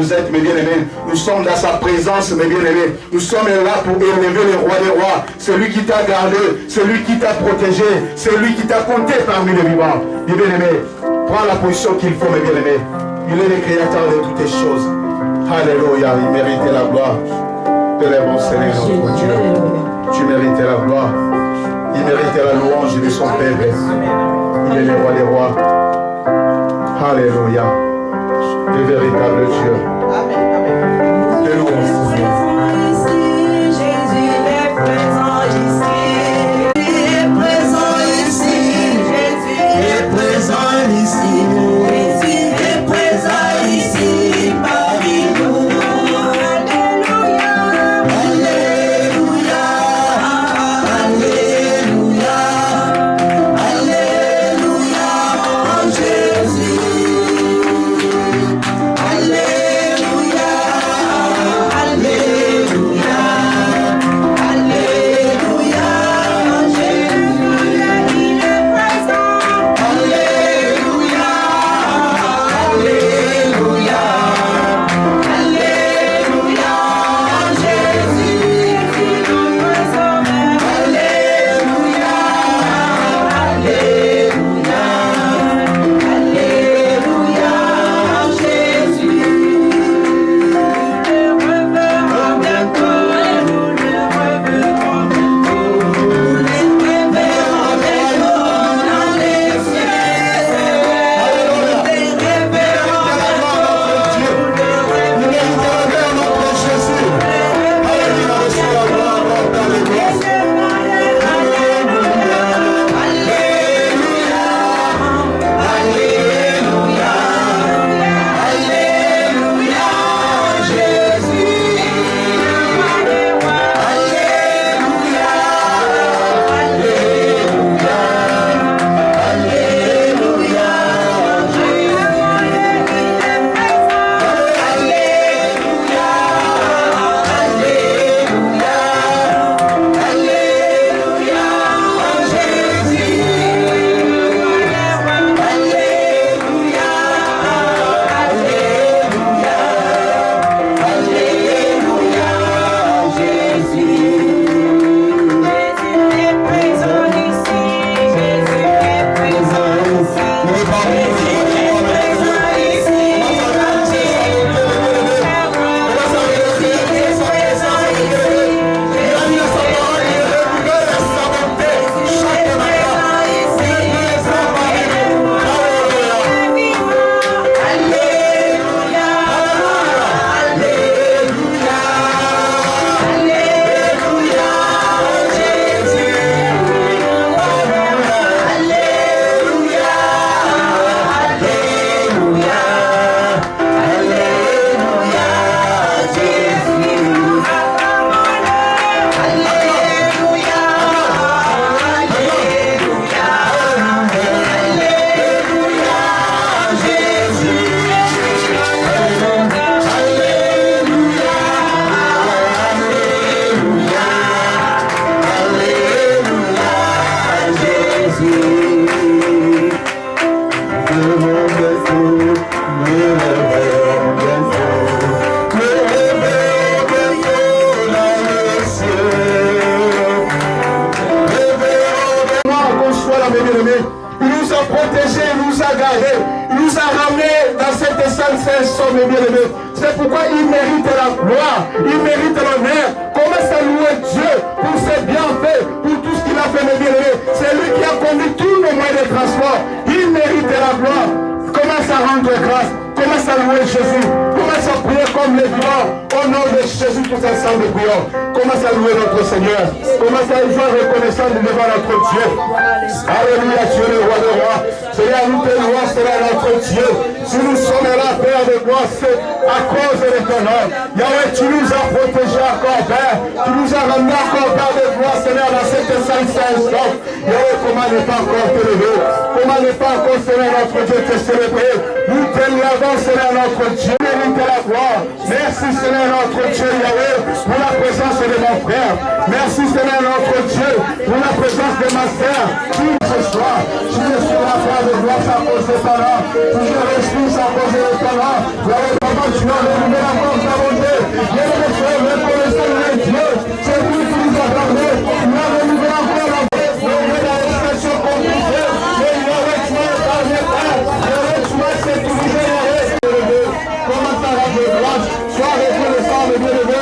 vous êtes, mes bien-aimés. Nous sommes dans sa présence, mes bien-aimés. Nous sommes là pour élever le roi des rois. Celui qui t'a gardé, celui qui t'a protégé, celui qui t'a compté parmi les vivants. Mes bien-aimés, prends la position qu'il faut, mes bien-aimés. Il est le créateur de toutes les choses. Alléluia, il méritait la gloire. De les bon Seigneur, notre Dieu. Tu méritais la gloire. Il méritait la louange de son peuple. Il est le roi des rois. Alléluia. Le véritable Dieu. Amen. De louange. Jésus est présent ici. Il est présent ici. Jésus est présent ici. Jésus est présent ici parmi nous. Alléluia. Alléluia. Alléluia. Alléluia. En Jésus. Alléluia. Alléluia. Alléluia. En Jésus, il est présent. Alléluia. Alléluia. Alléluia. En Jésus, notre Sauveur. Alléluia. Alléluia. Alléluia. En Jésus. Nous le reverrons bientôt. Nous le reverrons bientôt. Nous le reverrons bientôt dans les cieux. Nous le reverrons bientôt. Nous le reverrons Notre Jésus. Alléluia, reçois la gloire, Lord, dans les grâces. Il nous a protégés, il nous a gardés, il nous a ramenés dans cette salle saint mes bien-aimés. C'est pourquoi il mérite la gloire, il mérite l'honneur. Commence à louer Dieu pour ses bienfaits, pour tout ce qu'il a fait, mes bien-aimés. C'est lui qui a conduit tous nos moyens de transport. Il mérite la gloire. Commence à rendre grâce, commence à louer Jésus, commence à prier comme les gloires. Au nom de Jésus, tous ensemble prions. Commence à louer notre Seigneur. Commence à être reconnaissant devant notre Dieu. Alléluia, Dieu le roi des rois. Seigneur, nous te louons, Seigneur notre Dieu. Si nous sommes là, Père de gloire, c'est à cause de ton nom. Yahweh, tu nous as protégés encore, Père. Tu nous as ramenés encore, Père de gloire, Seigneur, dans cette salle instant. Yahweh, comment ne pas encore te lever? Comment ne pas encore, Seigneur notre Dieu, te célébrer? Nous te lavons, Seigneur notre Dieu. mérites la gloire. Merci Seigneur notre Dieu Yahweh pour la présence de mon frère. Merci Seigneur notre Dieu pour la présence de ma sœur. Qui ce soir, je ne suis la foi de gloire à cause de ton nom. Je respire à cause de ton nom. Yahweh, papa, tu as retrouvé la force à mon Dieu. Bien-aimé frère, reconnaissons le Dieu. C'est lui qui nous a parlé. Il a renouvelé encore la force. Il a l'expression compliquée. Et Yahweh, tu es dans le temps. Yahweh, tu es sécurisé. Yahweh, comment ça va de grâce? Sois reconnaissant, le bien-aimé.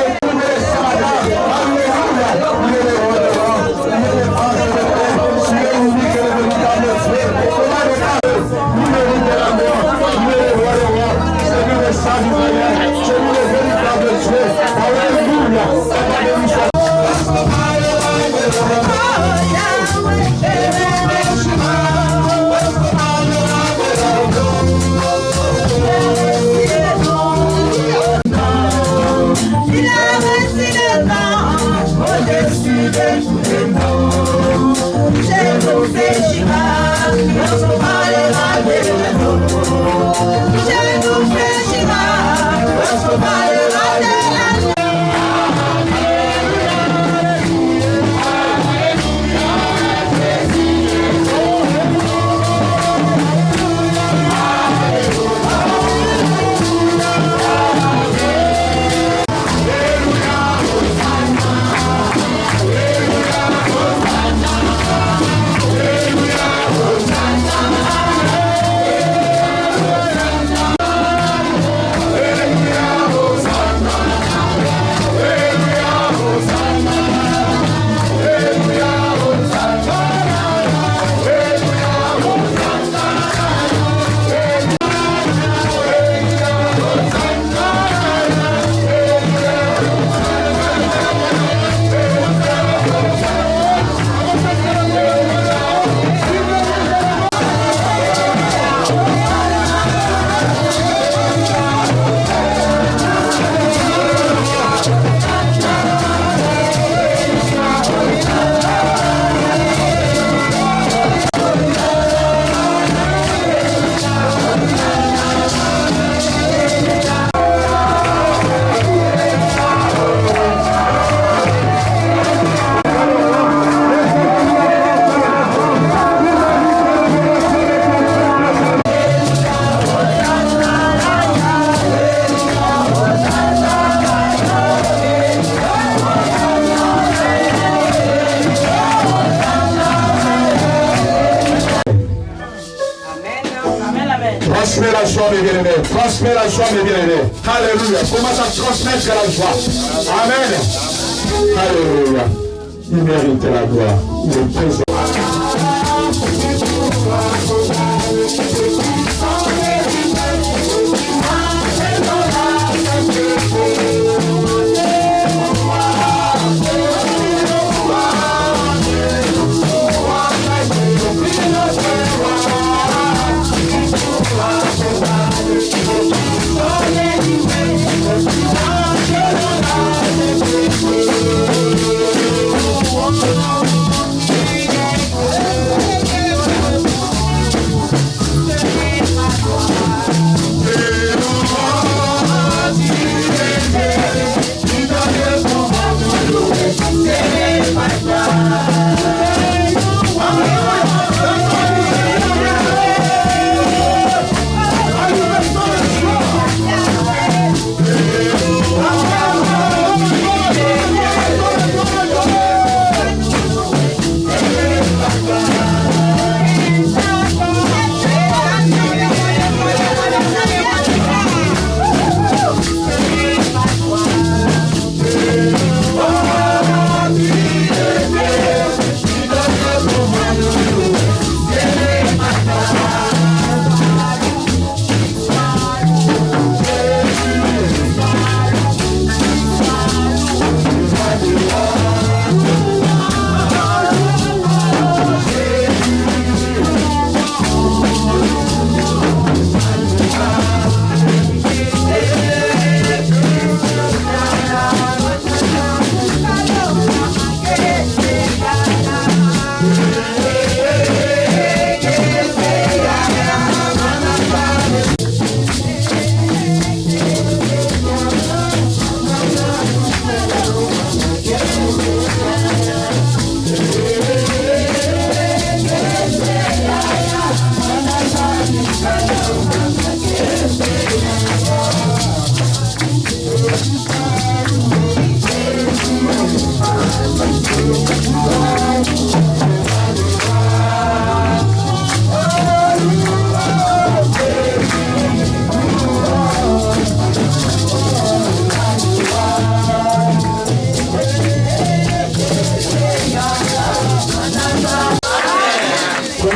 Transmets la joie, mes bien-aimés. Transmets la joie, mes bien-aimés. Alléluia. Commence à transmettre la joie. Amen. Alléluia. Il mérite la gloire. Il est présent.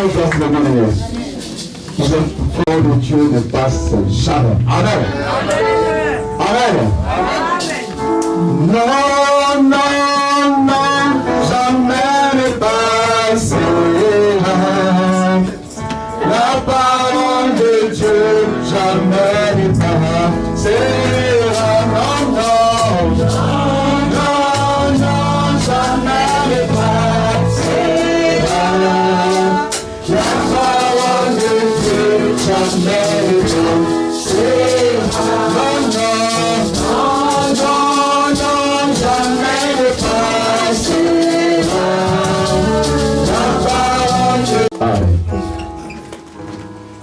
grâce, mes bien-aimés. Le trône de Dieu ne passe jamais. Amen. Amen. Non, non, non, jamais ne passera. La parole de Dieu jamais ne passera. Non, non, non, non, jamais ne passera. La parole de Dieu jamais ne passera. Non, non, non, non, jamais ne passera. La parole de Dieu. Amen.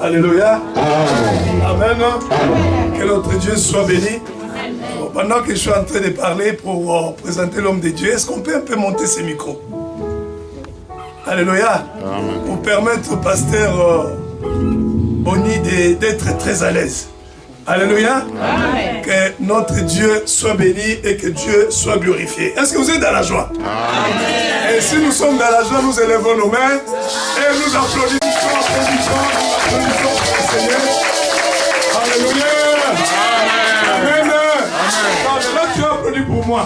Alléluia. Amen. Amen. Amen. Que notre Dieu soit béni. Bon, pendant que je suis en train de parler pour présenter l'homme de Dieu, est-ce qu'on peut un peu monter ces micros? Alléluia. Amen. Pour permettre au pasteur Boni d'être très à l'aise. Alléluia. Amen. Que notre Dieu soit béni et que Dieu soit glorifié. Est-ce que vous êtes dans la joie? Amen. Et si nous sommes dans la joie, nous élevons nos mains et nous applaudissons. Seigneur. Alléluia. Amen. Amen. Là, tu applaudis pour moi.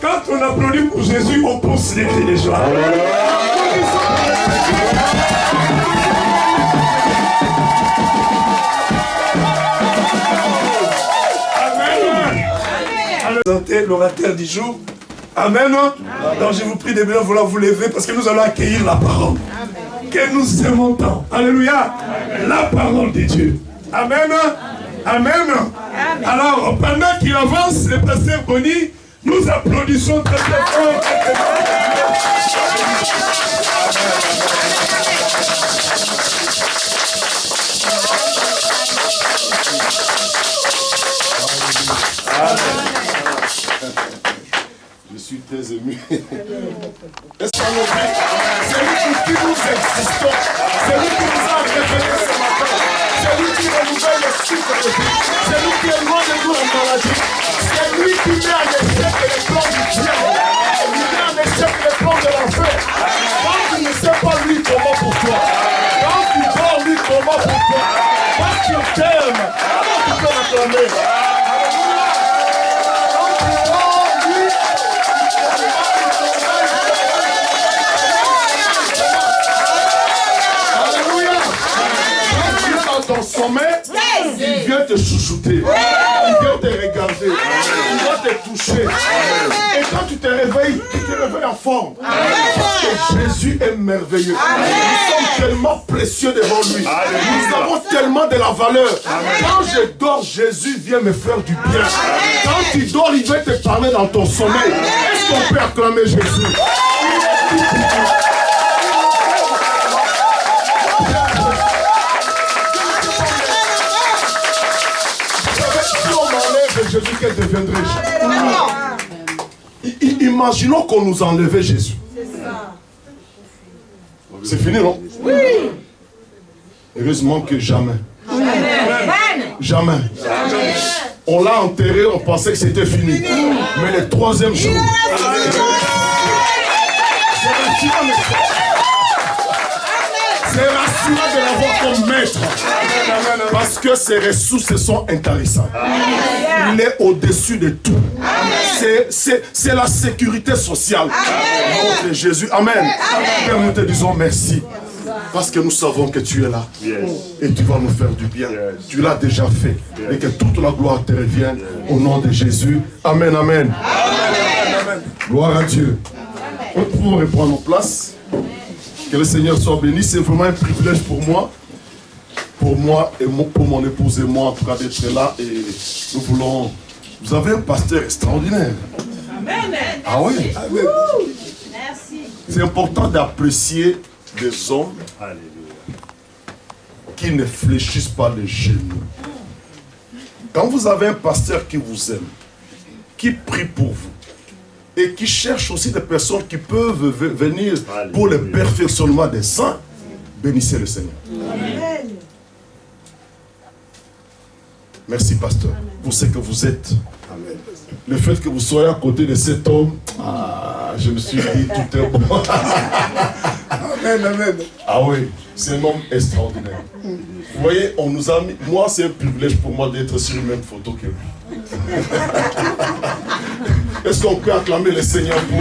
Quand on applaudit pour Jésus, on pousse les cris de joie. Amen. Allez, présenter l'orateur du jour. Amen. Donc je vous prie de bien vouloir vous lever parce que nous allons accueillir la parole. Que nous aimons tant. Alléluia. La parole de Dieu. Amen. Amen. Alors, pendant qu'il avance, le pasteur Boni, nous applaudissons très très fort. Je suis très ému. C'est lui pour qui nous existons. C'est lui qui nous a révélé ce matin. C'est lui qui renouvelle le cycle de vie. C'est lui qui est loin de nous en maladie. C'est lui qui met en échec les plans du diable. Il met en échec les plans de l'enfer. Quand tu ne sais pas lui, comment pour toi? Quand tu dors, lui, comment pour toi? Quand tu t'aimes, comment tu peux l'acclamer? Ton sommet, il vient te chouchouter, il vient te regarder, il va te toucher. Et quand tu te réveilles, en forme. Parce que Jésus est merveilleux. Nous sommes tellement précieux devant lui. Nous avons tellement de la valeur. Quand je dors, Jésus vient me faire du bien. Quand tu dors, il va te parler dans ton sommeil. Est-ce qu'on peut acclamer Jésus? Jésus, qu'elle deviendrait Jésus. Imaginons qu'on nous enlevait Jésus. C'est fini, non? Oui. Heureusement que jamais. Jamais. On l'a enterré, on pensait que c'était fini. Mais le troisième jour, c'est rassurant de l'avoir comme maître. Parce que ses ressources sont intarissables. Il est au-dessus de tout. C'est la sécurité sociale. Notre Jésus. Amen. Père, nous te disons merci. Parce que nous savons que tu es là. Et tu vas nous faire du bien. Tu l'as déjà fait. Et que toute la gloire te revienne. Au nom de Jésus. Amen, amen. Gloire à Dieu. Nous pouvons reprendre nos places. Que le Seigneur soit béni. C'est vraiment un privilège pour moi et pour mon épouse et moi, en tout cas, d'être là. Et nous voulons... Vous avez un pasteur extraordinaire. Amen. Ah oui. Merci. C'est important d'apprécier des hommes qui ne fléchissent pas les genoux. Quand vous avez un pasteur qui vous aime, qui prie pour vous, et qui cherche aussi des personnes qui peuvent venir pour le perfectionnement des saints, bénissez le Seigneur. Amen. Merci, pasteur, pour ce que vous êtes. Amen. Le fait que vous soyez à côté de cet homme, je me suis dit tout est bon. Amen. Amen, amen. Ah oui, c'est un homme extraordinaire. Vous voyez, on nous a mis... Moi, c'est un privilège pour moi d'être sur une même photo que lui. Est-ce qu'on peut acclamer le Seigneur pour...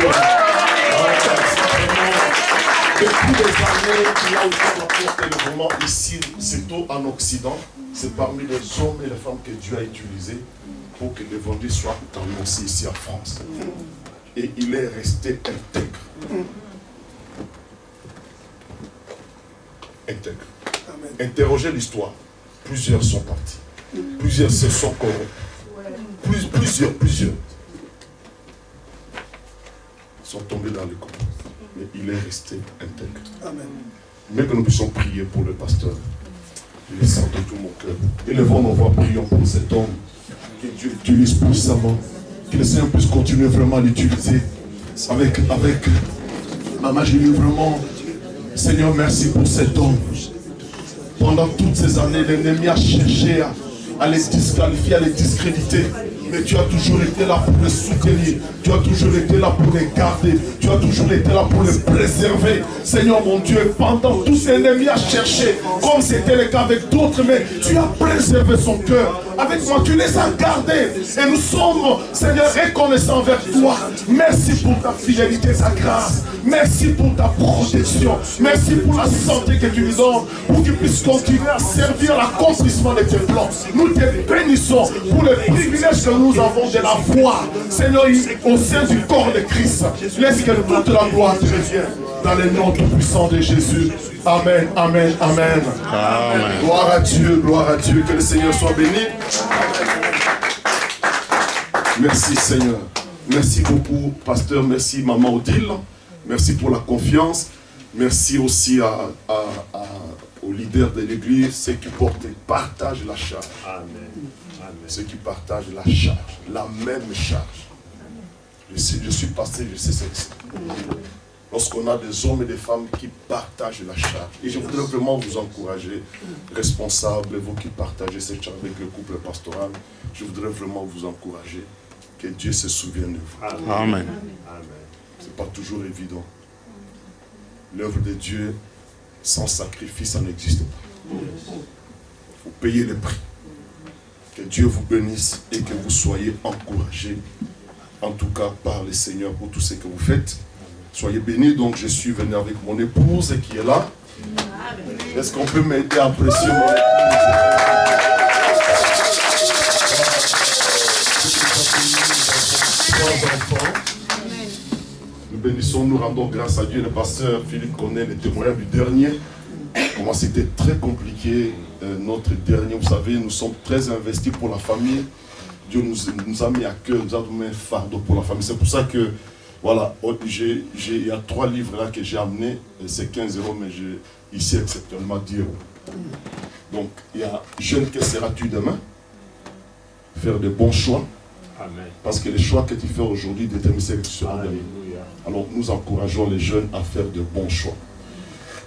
Depuis des années, il a ouvert la porte et le moment ici, surtout en Occident, c'est parmi les hommes et les femmes que Dieu a utilisés pour que l'évangile soit annoncé ici en France. Et il est resté intègre. Intègre. Interrogez l'histoire. Plusieurs sont partis. Plusieurs se sont corrompus. Plusieurs sont tombés dans le combat. Mais il est resté intègre. Amen. Mais que nous puissions prier pour le pasteur. Je le sens de tout mon cœur. Élevons nos voix, prions pour cet homme. Que Dieu utilise puissamment. Que le Seigneur puisse continuer vraiment à l'utiliser. Avec Maman Julie, vraiment. Seigneur, merci pour cet homme. Pendant toutes ces années, l'ennemi a cherché à les disqualifier, à les discréditer. Mais tu as toujours été là pour les soutenir. Tu as toujours été là pour les garder. Tu as toujours été là pour les préserver. Seigneur mon Dieu, pendant tous ces ennemis à chercher, comme c'était le cas avec d'autres, mais tu as préservé son cœur. Avec moi, tu les as gardés. Et nous sommes, Seigneur, reconnaissants envers toi. Merci pour ta fidélité, ta grâce. Merci pour ta protection. Merci pour la santé que tu lui donnes. Pour qu'il puisse continuer à servir l'accomplissement de tes plans. Nous te bénissons pour le privilège que nous avons de la foi. Seigneur, au sein du corps de Christ. Laisse que toute la gloire te revienne. Dans le nom tout puissant de Jésus. Amen, amen, amen. Amen. Gloire à Dieu, gloire à Dieu. Que le Seigneur soit béni. Merci Seigneur. Merci beaucoup, pasteur. Merci maman Odile. Merci pour la confiance. Merci aussi aux leaders de l'église, ceux qui portent et partagent la charge. Amen. Amen. Ceux qui partagent la charge, la même charge. Je suis pasteur, je sais ce que c'est. Lorsqu'on a des hommes et des femmes qui partagent la charge. Et je voudrais vraiment vous encourager, responsables, vous qui partagez cette charge avec le couple pastoral, je voudrais vraiment vous encourager que Dieu se souvienne de vous. Amen. Ce n'est pas toujours évident. L'œuvre de Dieu, sans sacrifice, ça n'existe pas. Il faut payer le prix. Que Dieu vous bénisse et que vous soyez encouragés, en tout cas par le Seigneur pour tout ce que vous faites. Soyez bénis. Donc je suis venu avec mon épouse qui est là. Est-ce qu'on peut m'aider à apprécier mon épouse? Nous bénissons, nous rendons grâce à Dieu. Le pasteur Philippe connaît les témoignages du dernier. Comment c'était très compliqué, notre dernier. Vous savez, nous sommes très investis pour la famille. Dieu nous a mis à cœur, nous a donné un fardeau pour la famille. C'est pour ça que, voilà, il y a 3 livres là que j'ai amenés. C'est 15 €, mais ici exceptionnellement 10 €. Donc, il y a jeune, que seras-tu demain? Faire de bons choix. Amen. Parce que les choix que tu fais aujourd'hui déterminent ce que tu seras demain. Alors nous encourageons les jeunes à faire de bons choix.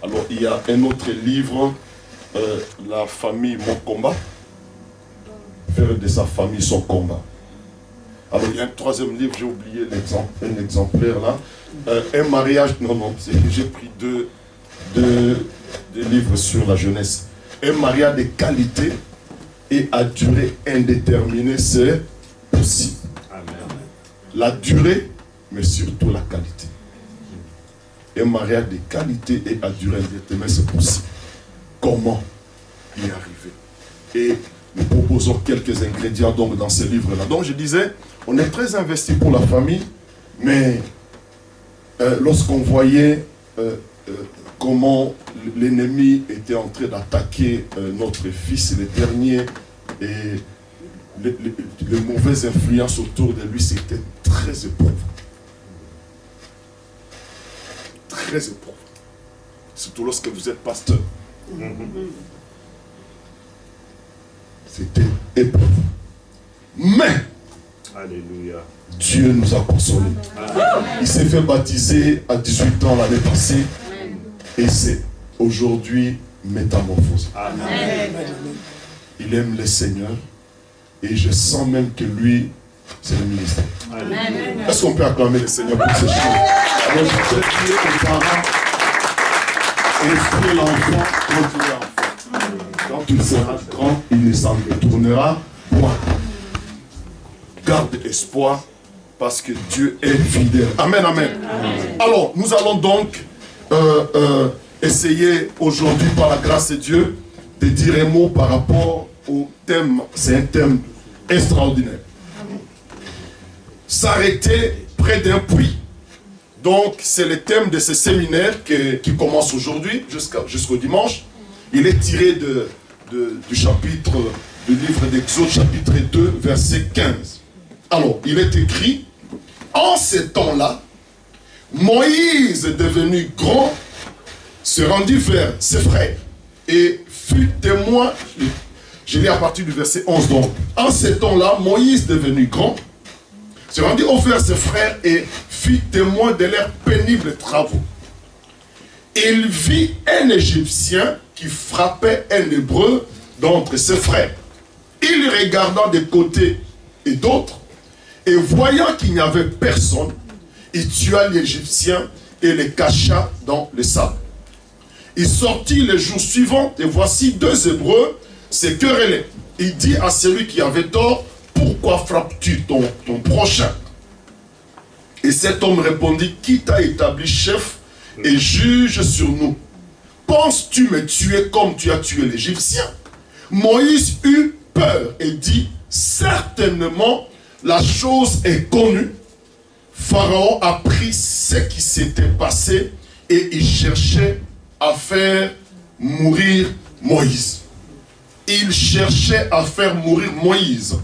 Alors il y a un autre livre, La famille, mon combat. Faire de sa famille son combat. Alors il y a un 3e livre, j'ai oublié un exemplaire là. Un mariage, non, j'ai pris deux livres sur la jeunesse. Un mariage de qualité et à durée indéterminée, c'est possible. Amen. La durée, mais surtout la qualité. Un mariage de qualité et à durée indéterminée, c'est possible. Comment y arriver? Et nous proposons quelques ingrédients donc, dans ce livre-là. Donc je disais, on est très investi pour la famille, mais lorsqu'on voyait comment l'ennemi était en train d'attaquer notre fils, le dernier, et les mauvaises influences autour de lui, c'était très éprouvant. Très éprouvant. Surtout lorsque vous êtes pasteur. C'était éprouvant. Mais, alléluia, Dieu nous a consolés. Il s'est fait baptiser à 18 ans l'année passée. Et c'est aujourd'hui métamorphosé. Amen. Il aime le Seigneur. Et je sens même que lui, c'est le ministère. Est-ce qu'on peut acclamer le Seigneur pour ces choses? Alors je voudrais dire aux parents, Instruis l'enfant quand il est enfant. Quand il sera grand, il ne s'en détournera point. Garde espoir parce que Dieu est fidèle. Amen, amen. Alors, nous allons donc essayer aujourd'hui, par la grâce de Dieu, de dire un mot par rapport au thème. C'est un thème extraordinaire. S'arrêter près d'un puits. Donc, c'est le thème de ce séminaire qui commence aujourd'hui jusqu'au dimanche. Il est tiré du chapitre du livre d'Exode, chapitre 2, verset 15. Alors, il est écrit, en ces temps-là, Moïse, devenu grand, se rendit vers ses frères et fut témoin. Je lis à partir du verset 11 donc. En ces temps-là, Moïse, devenu grand, se rendit vers ses frères et fut témoin de leurs pénibles travaux. Il vit un Égyptien qui frappait un Hébreu d'entre ses frères. Il regarda de côté et d'autre, et voyant qu'il n'y avait personne, il tua l'Égyptien et le cacha dans le sable. Il sortit le jour suivant, et voici deux Hébreux se querellaient. Il dit à celui qui avait tort, pourquoi frappes-tu ton prochain? Et cet homme répondit, qui t'a établi chef et juge sur nous? Penses-tu me tuer comme tu as tué l'Égyptien? Moïse eut peur et dit, certainement la chose est connue. Pharaon a appris ce qui s'était passé et il cherchait à faire mourir Moïse. Il cherchait à faire mourir Moïse.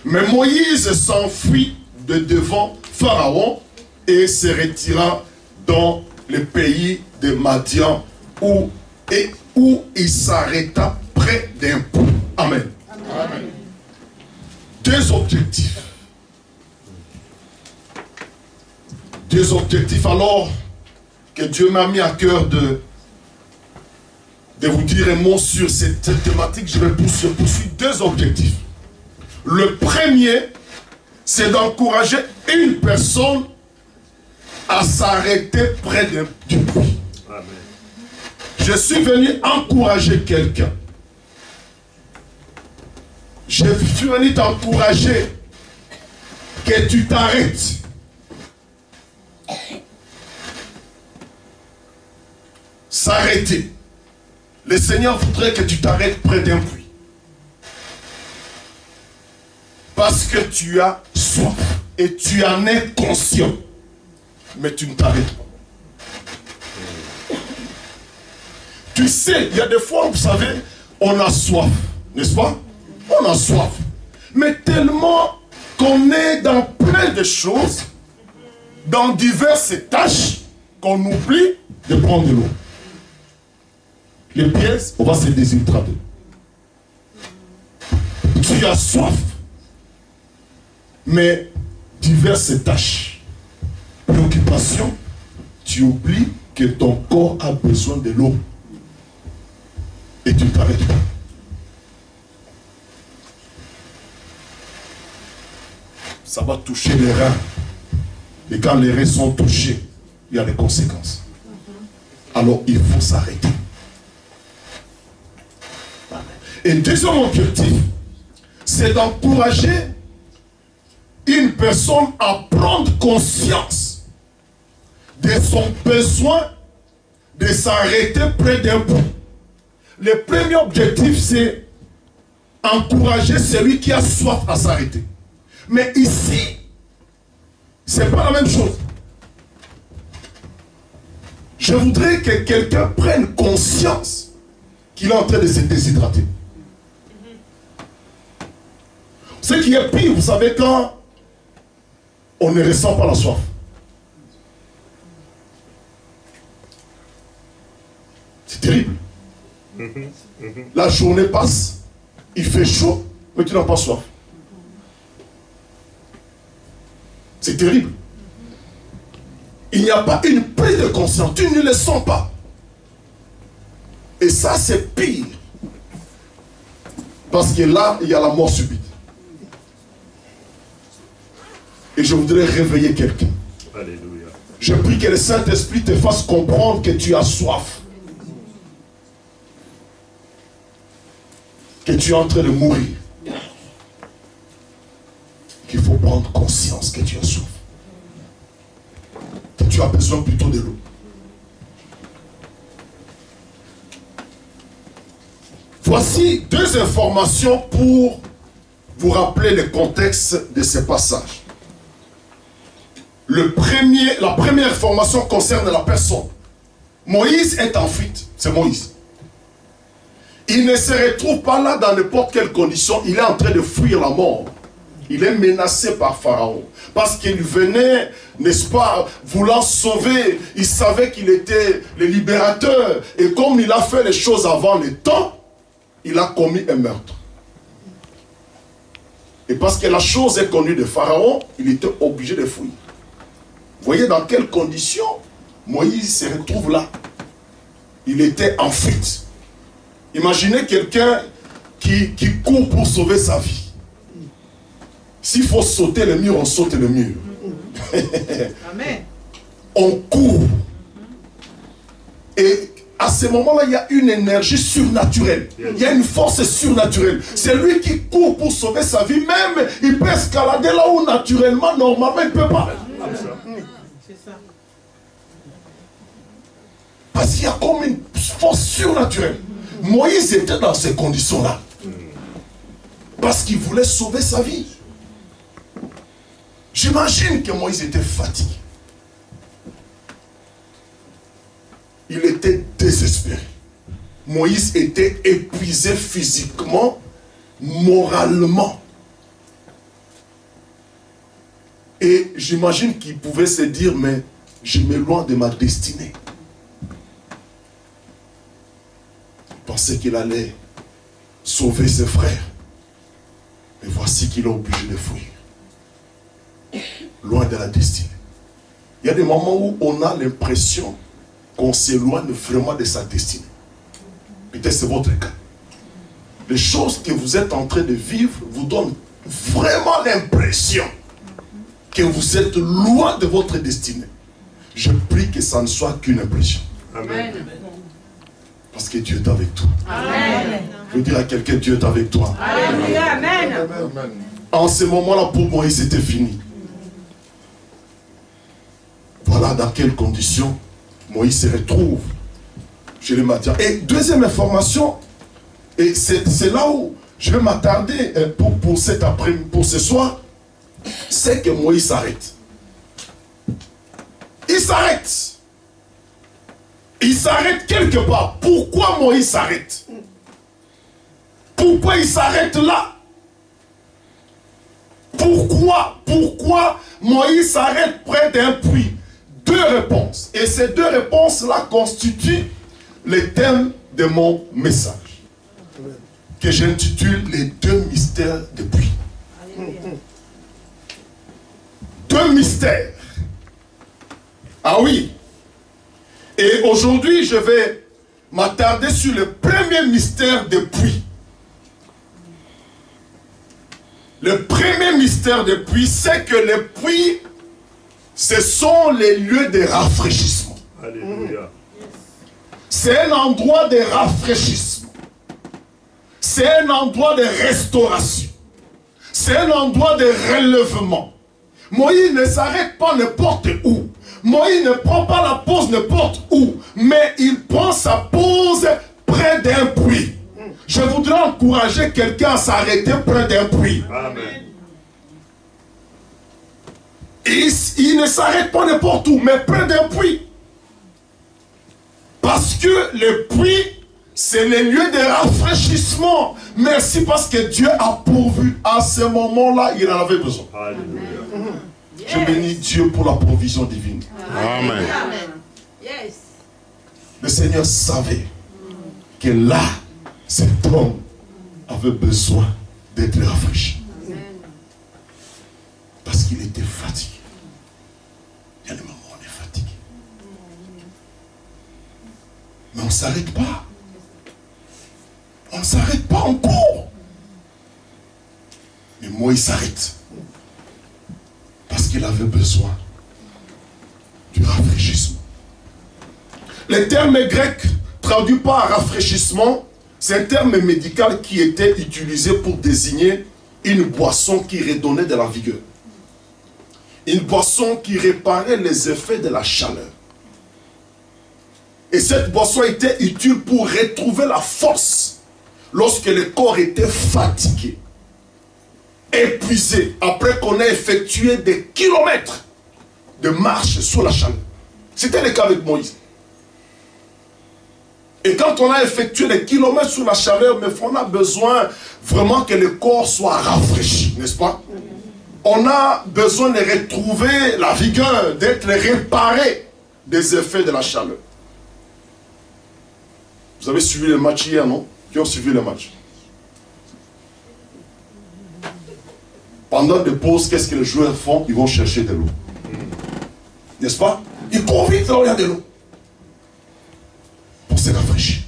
Mais Moïse s'enfuit de devant Pharaon et se retira dans le pays de Madian où il s'arrêta près d'un puits. Amen. Amen. Deux objectifs. Deux objectifs alors que Dieu m'a mis à cœur de vous dire un mot sur cette thématique. Je vais poursuivre deux objectifs. Le premier, c'est d'encourager une personne à s'arrêter près du puits. Amen. Je suis venu encourager quelqu'un. Je suis venu t'encourager que tu t'arrêtes. S'arrêter. Le Seigneur voudrait que tu t'arrêtes près d'un puits. Parce que tu as soif et tu en es conscient. Mais tu ne t'arrêtes pas. Tu sais, il y a des fois, vous savez, on a soif, n'est-ce pas? On a soif. Mais tellement qu'on est dans plein de choses, dans diverses tâches, qu'on oublie de prendre de l'eau. Les pièces, on va se déshydrater. Tu as soif. Mais diverses tâches, préoccupations, tu oublies que ton corps a besoin de l'eau. Et tu ne t'arrêtes pas. Ça va toucher les reins. Et quand les reins sont touchés, il y a des conséquences. Alors il faut s'arrêter. Et deuxième objectif, c'est d'encourager une personne à prendre conscience de son besoin de s'arrêter près d'un puits. Le premier objectif, c'est encourager celui qui a soif à s'arrêter. Mais ici, ce n'est pas la même chose. Je voudrais que quelqu'un prenne conscience qu'il est en train de se déshydrater. Ce qui est pire, vous savez, quand on ne ressent pas la soif. C'est terrible. La journée passe, il fait chaud, mais tu n'as pas soif. C'est terrible. Il n'y a pas une prise de conscience, tu ne le sens pas. Et ça, c'est pire. Parce que là, il y a la mort subite. Et je voudrais réveiller quelqu'un. Alléluia. Je prie que le Saint-Esprit te fasse comprendre que tu as soif. que tu es en train de mourir, qu'il faut prendre conscience que tu as soif, que tu as besoin plutôt de l'eau. Voici deux informations pour vous rappeler le contexte de ce passage. La première information concerne la personne. Moïse est en fuite, c'est Moïse. Il ne se retrouve pas là dans n'importe quelle condition, il est en train de fuir la mort. Il est menacé par Pharaon. Parce qu'il venait, n'est-ce pas, voulant sauver. Il savait qu'il était le libérateur. Et comme il a fait les choses avant le temps, il a commis un meurtre. Et parce que la chose est connue de Pharaon, il était obligé de fuir. Vous voyez dans quelles conditions Moïse se retrouve là. Il était en fuite. Imaginez quelqu'un qui court pour sauver sa vie. S'il faut sauter le mur, on saute le mur. Amen. On court. Et à ce moment-là, il y a une énergie surnaturelle. Il y a une force surnaturelle. C'est lui qui court pour sauver sa vie. Même, il peut escalader là où naturellement, normalement, il ne peut pas. C'est ça. Parce qu'il y a comme une force surnaturelle. Moïse était dans ces conditions-là. Parce qu'il voulait sauver sa vie. J'imagine que Moïse était fatigué. Il était désespéré. Moïse était épuisé physiquement, moralement. Et j'imagine qu'il pouvait se dire, mais je m'éloigne de ma destinée. Il pensait qu'il allait sauver ses frères. Mais voici qu'il est obligé de fuir. Loin de la destinée. Il y a des moments où on a l'impression qu'on s'éloigne vraiment de sa destinée. Peut-être c'est votre cas. Les choses que vous êtes en train de vivre vous donnent vraiment l'impression que vous êtes loin de votre destinée. Je prie que ça ne soit qu'une impression. Amen. Parce que Dieu est avec toi. Amen. Je veux dire à quelqu'un, Dieu est avec toi. Alléluia. Amen. En ce moment-là, pour Moïse, c'était fini. Voilà dans quelles conditions Moïse se retrouve chez les Madians. Et deuxième information, et c'est là où je vais m'attarder pour cet après-midi, pour ce soir, c'est que Moïse s'arrête. Il s'arrête. Il s'arrête quelque part. Pourquoi Moïse s'arrête? Pourquoi il s'arrête là? Pourquoi Moïse s'arrête près d'un puits? Deux réponses. Et ces deux réponses-là constituent le thème de mon message. Que j'intitule les deux mystères des puits. Deux mystères. Ah oui. Et aujourd'hui, je vais m'attarder sur le premier mystère des puits. Le premier mystère des puits, c'est que les puits, ce sont les lieux de rafraîchissement. Alléluia. C'est un endroit de rafraîchissement. C'est un endroit de restauration. C'est un endroit de relèvement. Moïse ne s'arrête pas n'importe où. Moïse ne prend pas la pause n'importe où. Mais il prend sa pause près d'un puits. Je voudrais encourager quelqu'un à s'arrêter près d'un puits. Amen. Il ne s'arrête pas n'importe où, mais près d'un puits. Parce que le puits, c'est le lieu de rafraîchissement. Merci parce que Dieu a pourvu à ce moment-là, il en avait besoin. Alléluia. Je bénis Dieu pour la provision divine. Amen. Amen. Yes. Le Seigneur savait que là, cet homme avait besoin d'être rafraîchi. Parce qu'il était fatigué. Il y a des moments où on est fatigué. Mais on ne s'arrête pas. On ne s'arrête pas, on court. Mais Moïse s'arrête. Parce qu'il avait besoin du rafraîchissement. Le terme grec traduit par rafraîchissement C'est un terme médical qui était utilisé pour désigner une boisson qui redonnait de la vigueur. Une boisson qui réparait les effets de la chaleur. Et cette boisson était utile pour retrouver la force lorsque le corps était fatigué, épuisé, après qu'on ait effectué des kilomètres de marche sous la chaleur. C'était le cas avec Moïse. Et quand on a effectué des kilomètres sous la chaleur, mais on a besoin vraiment que le corps soit rafraîchi, n'est-ce pas? On a besoin de retrouver la vigueur, d'être réparé des effets de la chaleur. Vous avez suivi le match hier, non? Qui ont suivi le match? Pendant des pauses, qu'est-ce que les joueurs font? Ils vont chercher de l'eau. N'est-ce pas? Ils courent vite là où il y a de l'eau. Pour se rafraîchir.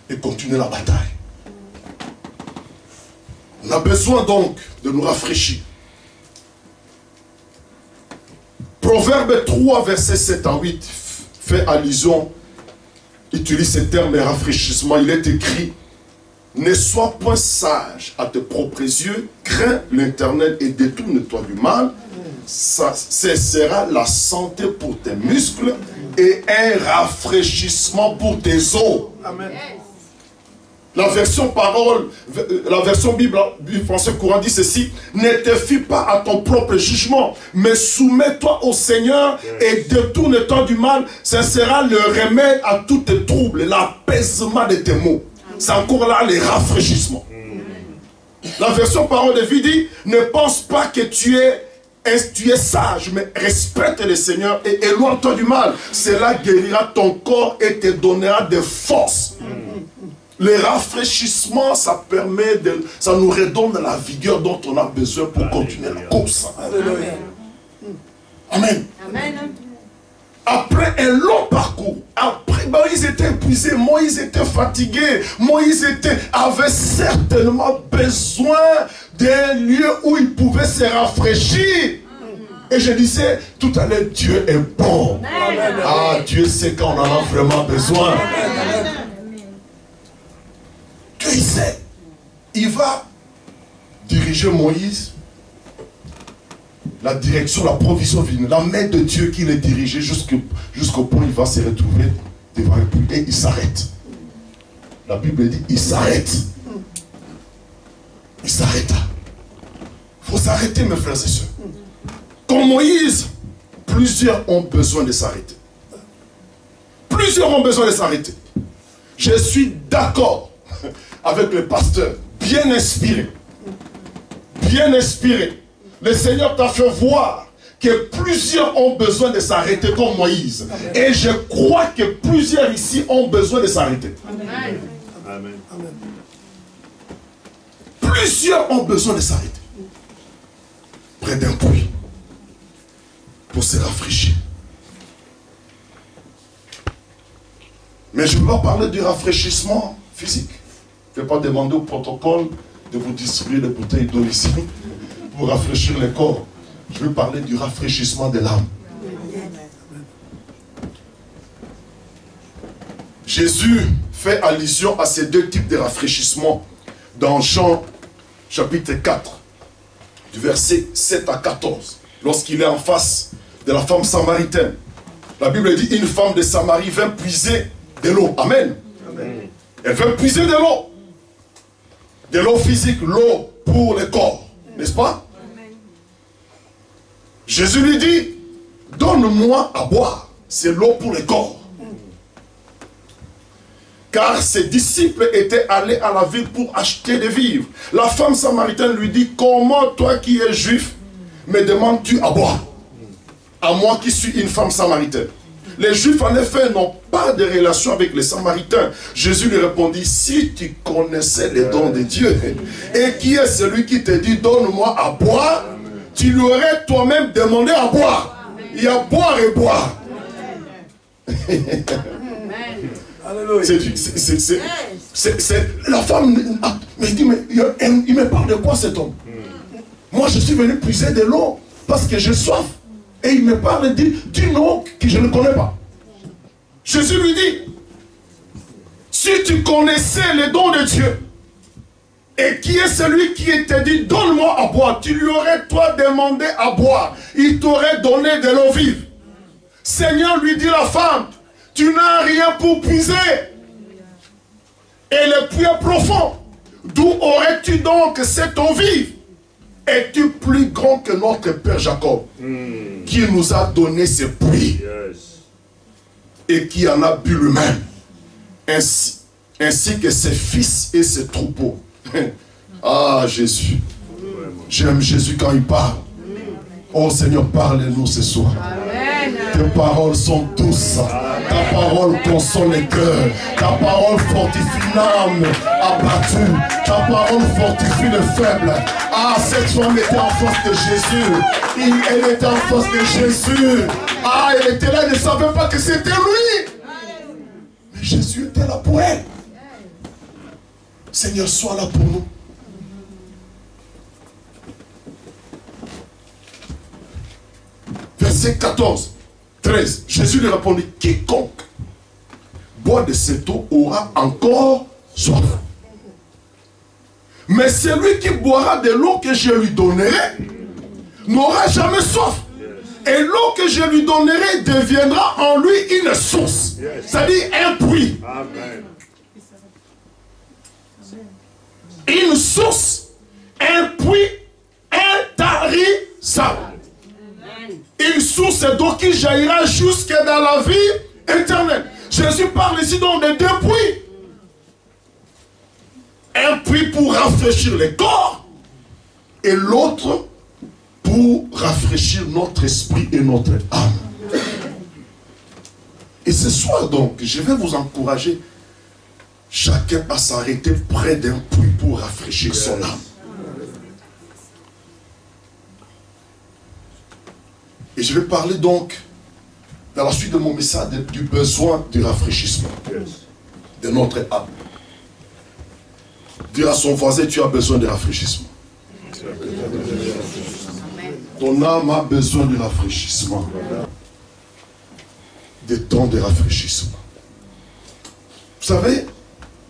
Et continuer la bataille. On a besoin donc de nous rafraîchir. Proverbe 3, verset 7 à 8 fait allusion, utilise ce terme de rafraîchissement. Il est écrit: ne sois point sage à tes propres yeux, crains l'Éternel et détourne-toi du mal. Ça, ce sera la santé pour tes muscles et un rafraîchissement pour tes os. Amen. La version parole, la version Bible français courant dit ceci: ne te fie pas à ton propre jugement, mais soumets-toi au Seigneur et détourne-toi du mal. Ce sera le remède à tous tes troubles, l'apaisement de tes maux. C'est encore là les rafraîchissements. La version parole de vie dit: ne pense pas que tu es sage, mais respecte le Seigneur et éloigne-toi du mal. Cela guérira ton corps et te donnera des forces. Le rafraîchissement, ça nous redonne la vigueur dont on a besoin pour continuer la course. Amen. Amen. Après un long parcours, après Moïse était épuisé, Moïse était fatigué, Moïse avait certainement besoin d'un lieu où il pouvait se rafraîchir. Et je disais tout à l'heure, Dieu est bon. Ah, Dieu sait quand on en a vraiment besoin. Dieu il sait. Il va diriger Moïse. La direction, la provision divine, la main de Dieu qui le dirigeait jusqu'au point où il va se retrouver devant un puits. Et il s'arrête. La Bible dit, il s'arrête. Il s'arrêta. Il faut s'arrêter, mes frères et sœurs. Comme Moïse, plusieurs ont besoin de s'arrêter. Plusieurs ont besoin de s'arrêter. Je suis d'accord avec le pasteur, bien inspiré. Bien inspiré. Le Seigneur t'a fait voir que plusieurs ont besoin de s'arrêter comme Moïse. Amen. Et je crois que plusieurs ici ont besoin de s'arrêter. Amen. Amen. Plusieurs ont besoin de s'arrêter. Près d'un puits. Pour se rafraîchir. Mais je ne vais pas parler du rafraîchissement physique. Je ne vais pas demander au protocole de vous distribuer des bouteilles d'eau ici. Pour rafraîchir le corps. Je veux parler du rafraîchissement de l'âme. Jésus fait allusion à ces deux types de rafraîchissement dans Jean chapitre 4 du verset 7 à 14 lorsqu'il est en face de la femme samaritaine. La Bible dit: une femme de Samarie vint puiser de l'eau. Amen. Amen. Elle vint puiser de l'eau. De l'eau physique, l'eau pour le corps. N'est-ce pas? Jésus lui dit: donne-moi à boire. C'est l'eau pour le corps. Car ses disciples étaient allés à la ville pour acheter des vivres. La femme samaritaine lui dit: comment toi qui es juif me demandes-tu à boire? À moi qui suis une femme samaritaine. Les Juifs en effet n'ont pas de relation avec les Samaritains. Jésus lui répondit: si tu connaissais les dons de Dieu, et qui est celui qui te dit donne-moi à boire, tu lui aurais toi-même demandé à boire. Il y a boire et boire. C'est la femme me dit: mais il me parle de quoi cet homme? Moi je suis venu puiser de l'eau parce que j'ai soif. Et il me parle d'une eau que je ne connais pas. Jésus lui dit: si tu connaissais les dons de Dieu, et qui est celui qui t'a dit, donne-moi à boire, tu lui aurais toi demandé à boire, il t'aurait donné de l'eau vive. Seigneur, lui dit la femme, tu n'as rien pour puiser. Et le puits est profond. D'où aurais-tu donc cette eau vive? Es-tu plus grand que notre Père Jacob, qui nous a donné ce puits, et qui en a bu lui-même, ainsi que ses fils et ses troupeaux. Ah, Jésus. J'aime Jésus quand il parle. Oh Seigneur, parle-nous ce soir. Tes paroles sont douces. Ta parole console les cœurs. Ta parole fortifie l'âme abattue. Ta parole fortifie le faible. Ah, cette femme était en face de Jésus. Elle était en face de Jésus. Ah, elle était là, elle ne savait pas que c'était lui. Mais Jésus était là pour elle. Seigneur, sois là pour nous. Verset 14, 13. Jésus lui répondit, quiconque boit de cette eau aura encore soif. Mais celui qui boira de l'eau que je lui donnerai n'aura jamais soif. Et l'eau que je lui donnerai deviendra en lui une source. C'est-à-dire un puits. Amen. Une source, un puits intarissable. Une source d'eau qui jaillira jusque dans la vie éternelle. Jésus parle ici donc de deux puits. Un puits pour rafraîchir les corps et l'autre pour rafraîchir notre esprit et notre âme. Et ce soir donc, je vais vous encourager chacun à s'arrêter près d'un puits pour rafraîchir son âme. Et je vais parler donc, dans la suite de mon message, du besoin du rafraîchissement de notre âme. Dire à son voisin, tu as besoin de rafraîchissement. Ton âme a besoin de rafraîchissement. Des temps de rafraîchissement. Vous savez,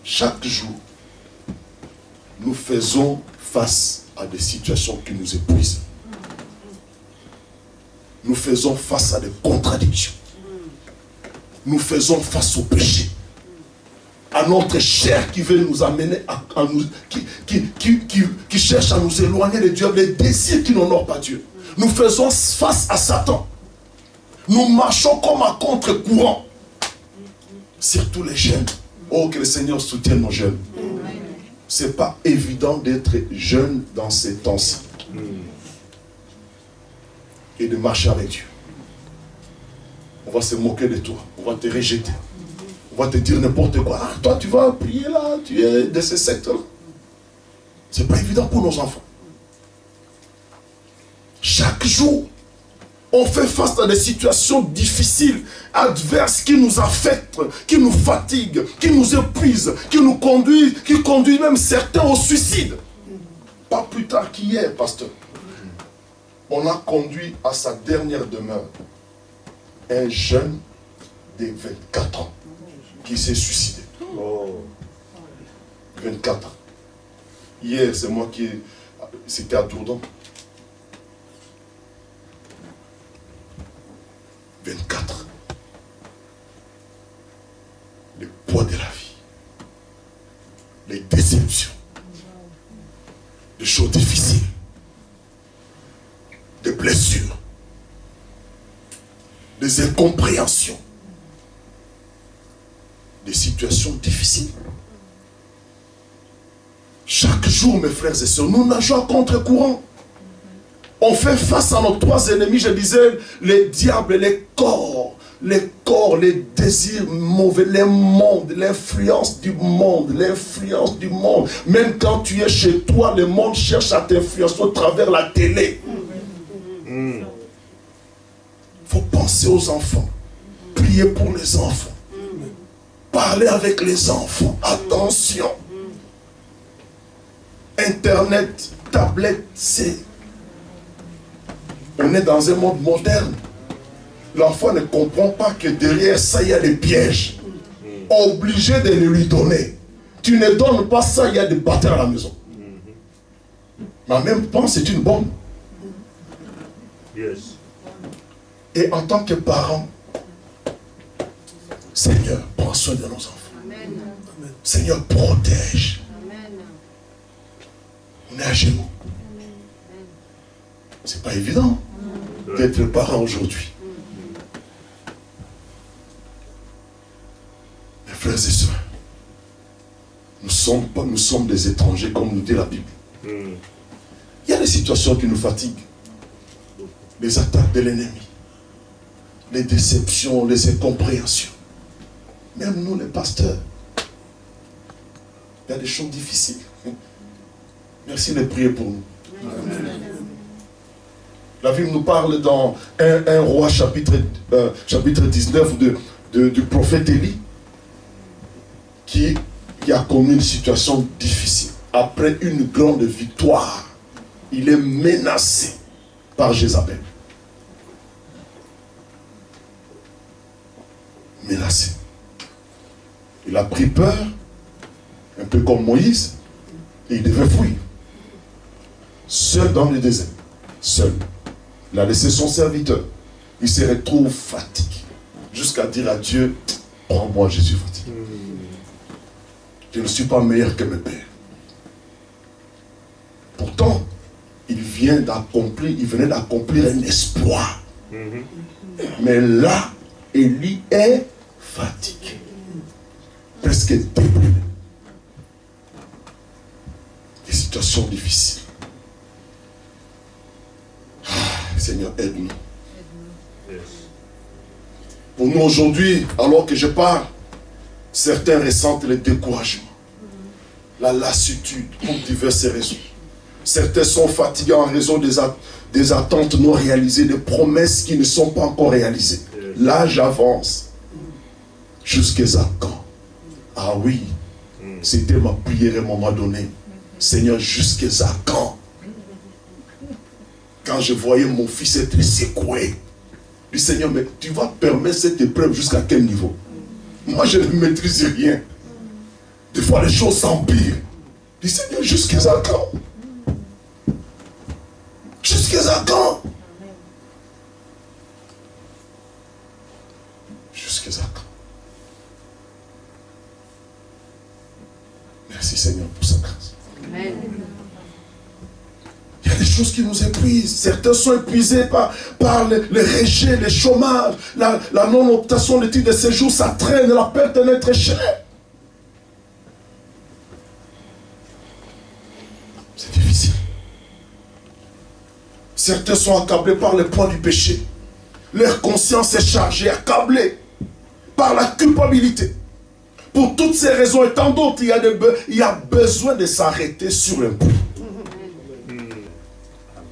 chaque jour, nous faisons face à des situations qui nous épuisent. Nous faisons face à des contradictions. Nous faisons face au péché. À notre chair qui veut nous amener à nous, qui cherche à nous éloigner de Dieu, les désirs qui n'honorent pas Dieu. Nous faisons face à Satan. Nous marchons comme à contre-courant. Surtout les jeunes. Oh, que le Seigneur soutienne nos jeunes. Ce n'est pas évident d'être jeune dans ces temps-ci. Et de marcher avec Dieu. On va se moquer de toi. On va te rejeter. On va te dire n'importe quoi. Ah, toi, tu vas prier là. Tu es de ces sectes-là. Ce n'est pas évident pour nos enfants. Chaque jour, on fait face à des situations difficiles, adverses, qui nous affectent, qui nous fatiguent, qui nous épuisent, qui conduisent même certains au suicide. Pas plus tard qu'hier, pasteur. On a conduit à sa dernière demeure un jeune de 24 ans qui s'est suicidé. 24 ans. Hier, c'est moi qui... C'était à Dourdon. 24. Le poids de la vie. Les déceptions. Les choses difficiles. Des blessures. Des incompréhensions. Des situations difficiles. Chaque jour, mes frères et sœurs, nous nageons à contre-courant. On fait face à nos trois ennemis, je disais, les diables, les corps, les désirs mauvais, les mondes, l'influence du monde, Même quand tu es chez toi, le monde cherche à t'influencer au travers la télé. Il faut penser aux enfants, prier pour les enfants, parler avec les enfants, attention. Internet, tablette, on est dans un monde moderne. L'enfant ne comprend pas que derrière ça, il y a des pièges. obligé de le lui donner. Tu ne donnes pas ça, il y a des bâtards à la maison. Mais en même temps, c'est une bombe. Yes. Et en tant que parent, Seigneur, prends soin de nos enfants. Amen. Seigneur, protège. Amen. On est à genoux. C'est pas évident d'être parent aujourd'hui. Mes frères et sœurs, nous sommes des étrangers, comme nous dit la Bible. Il y a des situations qui nous fatiguent. Les attaques de l'ennemi, les déceptions, les incompréhensions. Même nous, les pasteurs, il y a des choses difficiles. Merci de prier pour nous. La Bible nous parle dans 1 Roi chapitre 19 du prophète Élie qui a connu une situation difficile. Après une grande victoire, il est menacé par Jézabel. Menacé. Il a pris peur, un peu comme Moïse, et il devait fuir. Seul dans le désert. Seul. Il a laissé son serviteur. Il se retrouve fatigué. Jusqu'à dire à Dieu, prends-moi, je suis fatigué. Je ne suis pas meilleur que mes pères. Pourtant, il venait d'accomplir un exploit. Mais là, Élie est fatigué. Presque débrûlé. Des situations difficiles. Seigneur, aide-nous. Pour nous aujourd'hui, alors que je parle, certains ressentent le découragement, la lassitude pour diverses raisons. Certains sont fatigués en raison des attentes non réalisées, des promesses qui ne sont pas encore réalisées. L'âge avance. Jusqu'à quand? Ah oui, c'était ma prière à un moment donné. Seigneur, jusqu'à quand? Quand je voyais mon fils être secoué, je dis, Seigneur, mais tu vas permettre cette épreuve jusqu'à quel niveau? Moi, je ne maîtrise rien. Des fois, les choses s'empirent. Je dis, Seigneur, jusqu'à quand? Jusqu'à quand? Jusqu'à quand? Merci, Seigneur, pour sa grâce. Amen. Il y a des choses qui nous épuisent. Certains sont épuisés par le rejet, le chômage, la non-obtention des titres de séjour, ça traîne, la perte d'un être cher. C'est difficile. Certains sont accablés par le poids du péché. Leur conscience est chargée, accablée par la culpabilité. Pour toutes ces raisons et tant d'autres, il y a besoin de s'arrêter sur un point.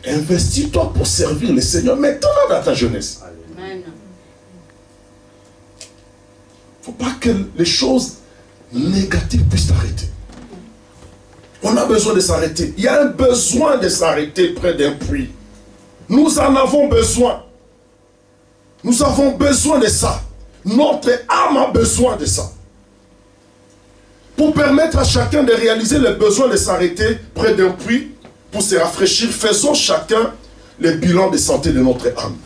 Investis-toi pour servir le Seigneur maintenant dans ta jeunesse. Amen. Il ne faut pas que les choses négatives puissent t'arrêter. On a besoin de s'arrêter. Il y a un besoin de s'arrêter près d'un puits. Nous en avons besoin. Nous avons besoin de ça. Notre âme a besoin de ça. Pour permettre à chacun de réaliser le besoin de s'arrêter près d'un puits, pour se rafraîchir, faisons chacun le bilan de santé de notre âme.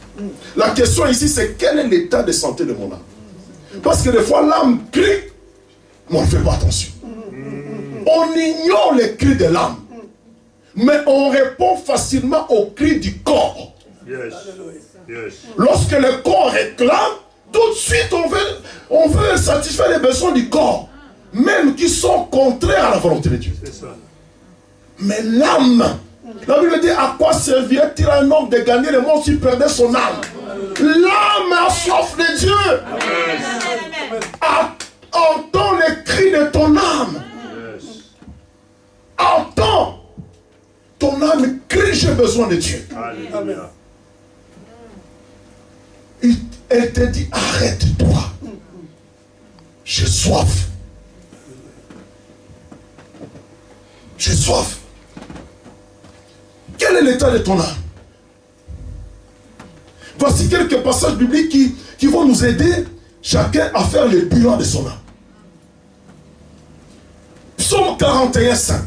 La question ici, c'est quel est l'état de santé de mon âme? Parce que des fois, l'âme crie, mais on ne fait pas attention. On ignore les cris de l'âme, mais on répond facilement aux cris du corps. Yes. Yes. Lorsque le corps réclame, tout de suite on veut satisfaire les besoins du corps, même qui sont contraires à la volonté de Dieu. C'est ça. Mais l'âme, la Bible dit, à quoi servirait-il à un homme de gagner le monde s'il perdait son âme? L'âme a soif de Dieu. Entends les cris de ton âme. Yes. Entends. Ton âme crie, j'ai besoin de Dieu. Alléluia. Elle te dit, arrête-toi. J'ai soif. J'ai soif. Quel est l'état de ton âme? Voici quelques passages bibliques qui vont nous aider chacun à faire le bilan de son âme. Psaume 41, 5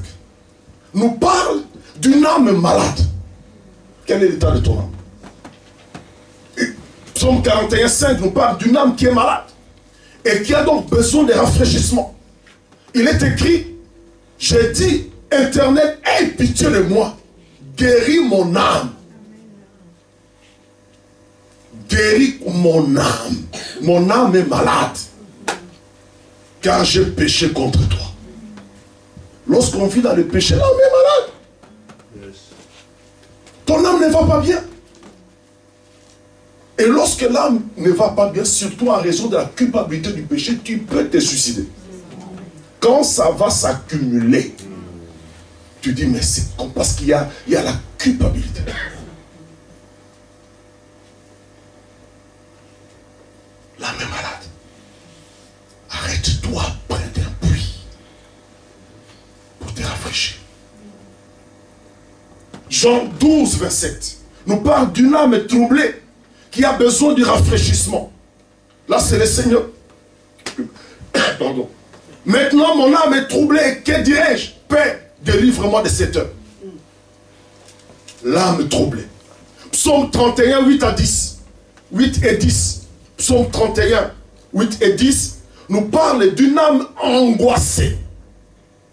nous parle d'une âme malade. Quel est l'état de ton âme? Psaume 41, 5 nous parle d'une âme qui est malade et qui a donc besoin de rafraîchissement. Il est écrit, j'ai dit, Éternel, aie pitié de moi, guéris mon âme. Guéris mon âme. Mon âme est malade, car j'ai péché contre toi. Lorsqu'on vit dans le péché, l'âme est malade. Ton âme ne va pas bien. Et lorsque l'âme ne va pas bien, surtout en raison de la culpabilité du péché, tu peux te suicider. Quand ça va s'accumuler, tu dis, mais c'est parce qu'il y a la culpabilité. L'âme est malade. Arrête-toi près d'un puits pour te rafraîchir. Jean 12, 27 nous parle d'une âme troublée qui a besoin du rafraîchissement. Là, c'est le Seigneur. Pardon. Maintenant, mon âme est troublée. Que dirais-je? Père, délivre-moi de cette heure. L'âme troublée. Psaume 31, 8 à 10. 8 et 10. Psaume 31, 8 et 10 nous parle d'une âme angoissée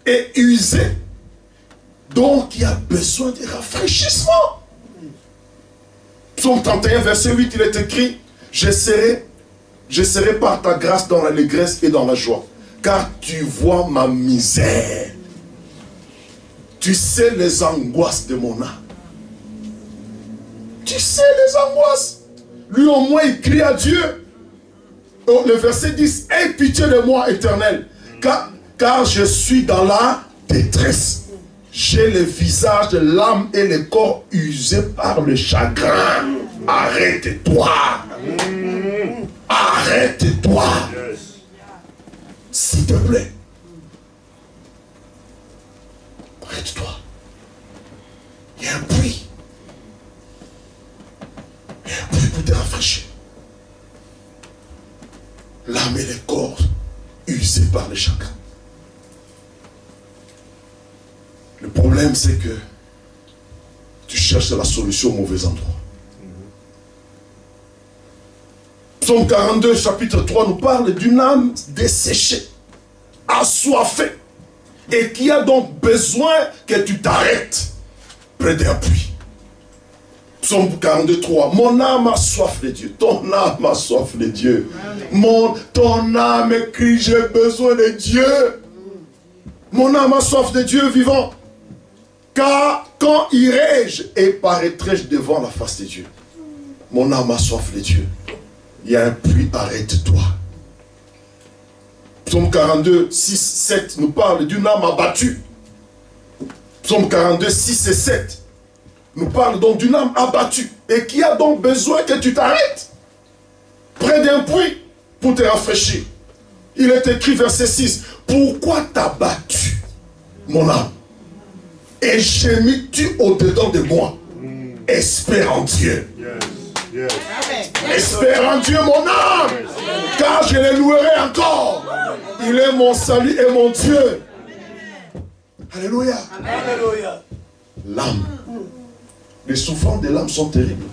et usée. Donc, il y a besoin de rafraîchissement. Psaume 31, verset 8, il est écrit, je serai par ta grâce dans l'allégresse et dans la joie, car tu vois ma misère. Tu sais les angoisses de mon âme. Tu sais les angoisses. Lui au moins il crie à Dieu. Le verset 10, aie pitié de moi, Éternel, car je suis dans la détresse. J'ai le visage de l'âme et le corps usés par le chagrin. Arrête-toi. Arrête-toi. S'il te plaît. Arrête-toi. Il y a un puits. Il y a un puits pour te rafraîchir. L'âme et le corps usés par le chagrin. Le problème, c'est que tu cherches la solution au mauvais endroit. Psaume 42, chapitre 3, nous parle d'une âme desséchée, assoiffée, et qui a donc besoin que tu t'arrêtes près d'un puits. Psaume 42, 3, mon âme a soif de Dieu, ton âme a soif de Dieu. Ton âme crie, j'ai besoin de Dieu. Mon âme a soif de Dieu vivant. Car quand irai-je et paraîtrai-je devant la face de Dieu? Mon âme a soif de Dieu. Il y a un puits, arrête-toi. Psaume 42, 6, 7 nous parle d'une âme abattue. Psaume 42, 6 et 7 nous parle donc d'une âme abattue et qui a donc besoin que tu t'arrêtes près d'un puits pour te rafraîchir. Il est écrit verset 6, pourquoi t'as battu mon âme? Et gémis-tu au-dedans de moi? Espère en Dieu. Espère en Dieu mon âme, car je le louerai encore. Il est mon salut et mon Dieu. Alléluia. L'âme. Les souffrances de l'âme sont terribles.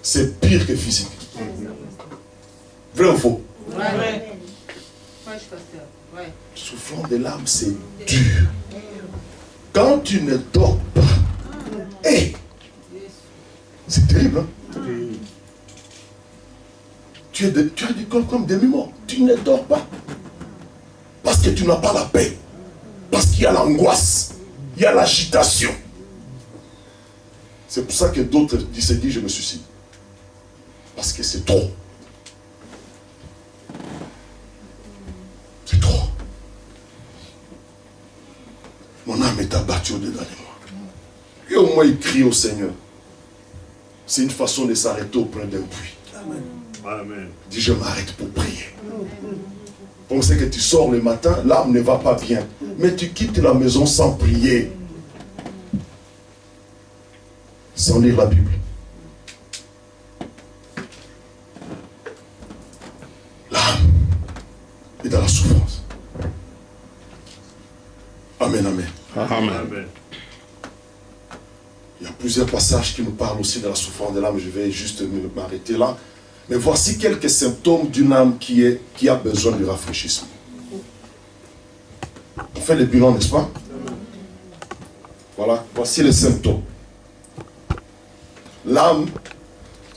C'est pire que physique. Vrai ou faux? Ouais. Souffrance de l'âme, c'est dur. Quand tu ne dors pas, c'est terrible, hein? Tu as du corps comme demi-mort. Tu ne dors pas. Parce que tu n'as pas la paix. Parce qu'il y a l'angoisse. Il y a l'agitation. C'est pour ça que d'autres se disent, je me suicide. Parce que c'est trop. C'est trop. Mon âme est abattue au-dedans de moi. Et au moins il crie au Seigneur. C'est une façon de s'arrêter auprès d'un puits. Amen. Dis, je m'arrête pour prier. On sait que tu sors le matin, l'âme ne va pas bien. Mais tu quittes la maison sans prier. Sans lire la Bible. L'âme et dans la souffrance. Amen, amen. Amen. Il y a plusieurs passages qui nous parlent aussi de la souffrance de l'âme. Je vais juste m'arrêter là. Mais voici quelques symptômes d'une âme qui a besoin de rafraîchissement. On fait le bilan, n'est-ce pas? Voilà, voici les symptômes. L'âme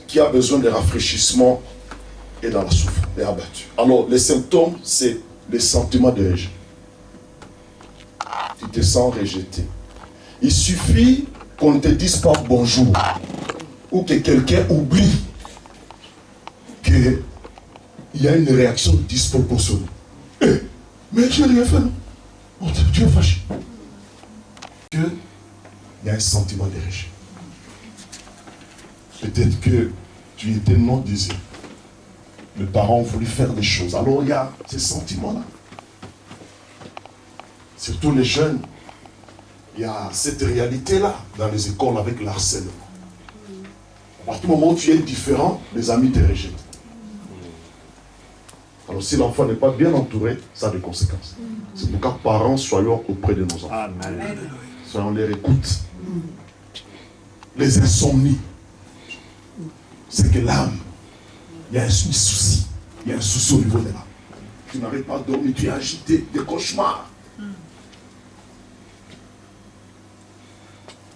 qui a besoin de rafraîchissement est dans la souffrance, est abattue. Alors, les symptômes, c'est les sentiments de rejet. Tu te sens rejeté. Il suffit qu'on ne te dise pas bonjour ou que quelqu'un oublie qu'il y a une réaction disproportionnée. Mais je n'ai rien fait, non? Oh, tu es fâché. Il y a un sentiment de rejet. Peut-être que tu étais non désiré. Les parents ont voulu faire des choses. Alors il y a ces sentiments-là. Surtout les jeunes, il y a cette réalité-là dans les écoles avec le harcèlement. À partir du moment où tu es différent, les amis te rejettent. Alors si l'enfant n'est pas bien entouré, ça a des conséquences. C'est pourquoi parents, soyons auprès de nos enfants. Amen. Soyons les écoute. Les insomnies. C'est que l'âme, il y a un souci. Il y a un souci au niveau de l'âme. Tu n'arrives pas à dormir, tu es agité, des cauchemars.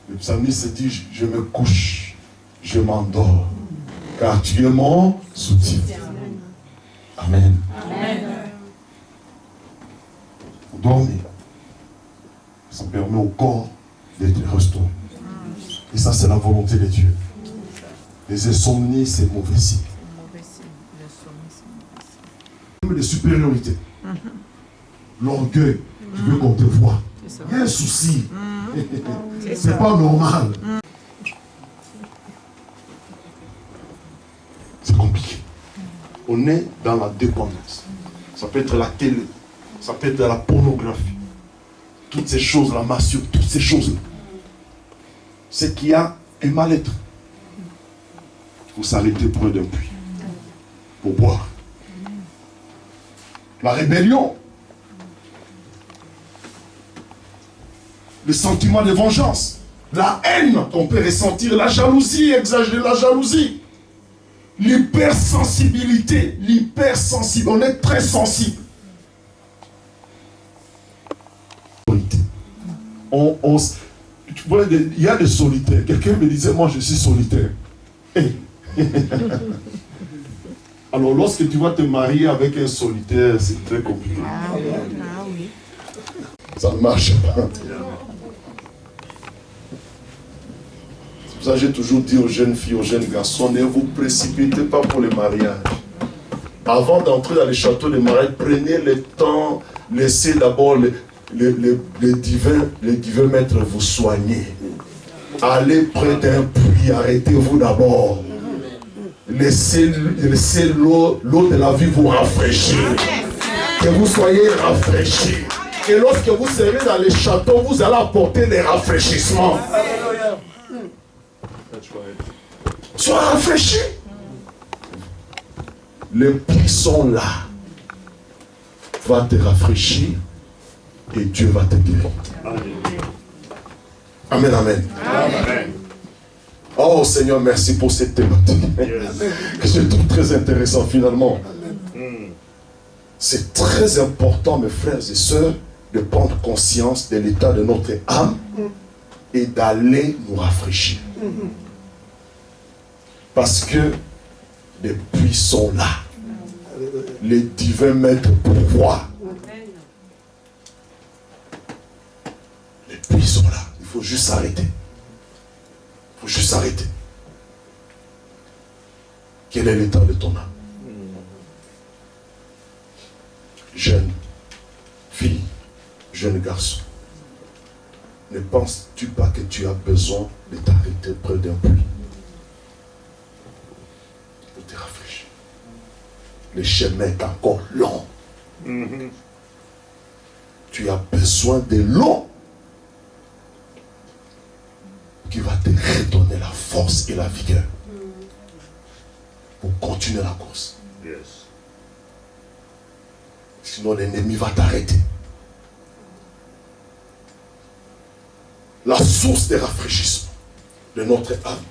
Le psalmiste dit, je me couche, je m'endors, car tu es mon soutien. Amen. Amen. Vous dormez. Ça permet au corps d'être restauré. Et ça, c'est la volonté de Dieu. Les insomnies, c'est mauvais signe. De supériorité. L'orgueil, tu veux qu'on te voie. Il y a un souci. C'est pas normal. C'est compliqué. On est dans la dépendance. Ça peut être la télé, ça peut être la pornographie. Toutes ces choses, la masturbation, toutes ces choses-là. C'est qu'il y a un mal-être. Il faut s'arrêter près d'un puits pour boire. La rébellion, le sentiment de vengeance, la haine qu'on peut ressentir, la jalousie, exagérer la jalousie, l'hypersensibilité, on est très sensible. Tu vois, il y a des solitaires. Quelqu'un me disait, moi je suis solitaire. Alors lorsque tu vas te marier avec un solitaire, c'est très compliqué. Ah oui. Ça ne marche pas. C'est pour ça que j'ai toujours dit aux jeunes filles, aux jeunes garçons, ne vous précipitez pas pour le mariage. Avant d'entrer dans les châteaux de mariage, prenez le temps, laissez d'abord les divins maîtres vous soigner. Allez près d'un puits, arrêtez-vous d'abord. Laissez l'eau de la vie vous rafraîchir. Que vous soyez rafraîchis. Et lorsque vous serez dans les châteaux, vous allez apporter des rafraîchissements. Sois rafraîchi. Les puits sont là. Va te rafraîchir et Dieu va te guérir. Amen, amen. Amen. Oh Seigneur, merci pour cette thématique. Que je trouve très intéressant finalement. C'est très important, mes frères et sœurs, de prendre conscience de l'état de notre âme et d'aller nous rafraîchir. Parce que les puits sont là. Les divins maîtres pourvoient. Les puits sont là. Il faut juste s'arrêter. Il faut juste s'arrêter. Quel est l'état de ton âme? Jeune fille, jeune garçon, ne penses-tu pas que tu as besoin de t'arrêter près d'un puits pour te rafraîchir? Le chemin est encore long. Tu as besoin de l'eau qui va te redonner la force et la vigueur pour continuer la course. Yes. Sinon l'ennemi va t'arrêter. La source des rafraîchissements de notre âme.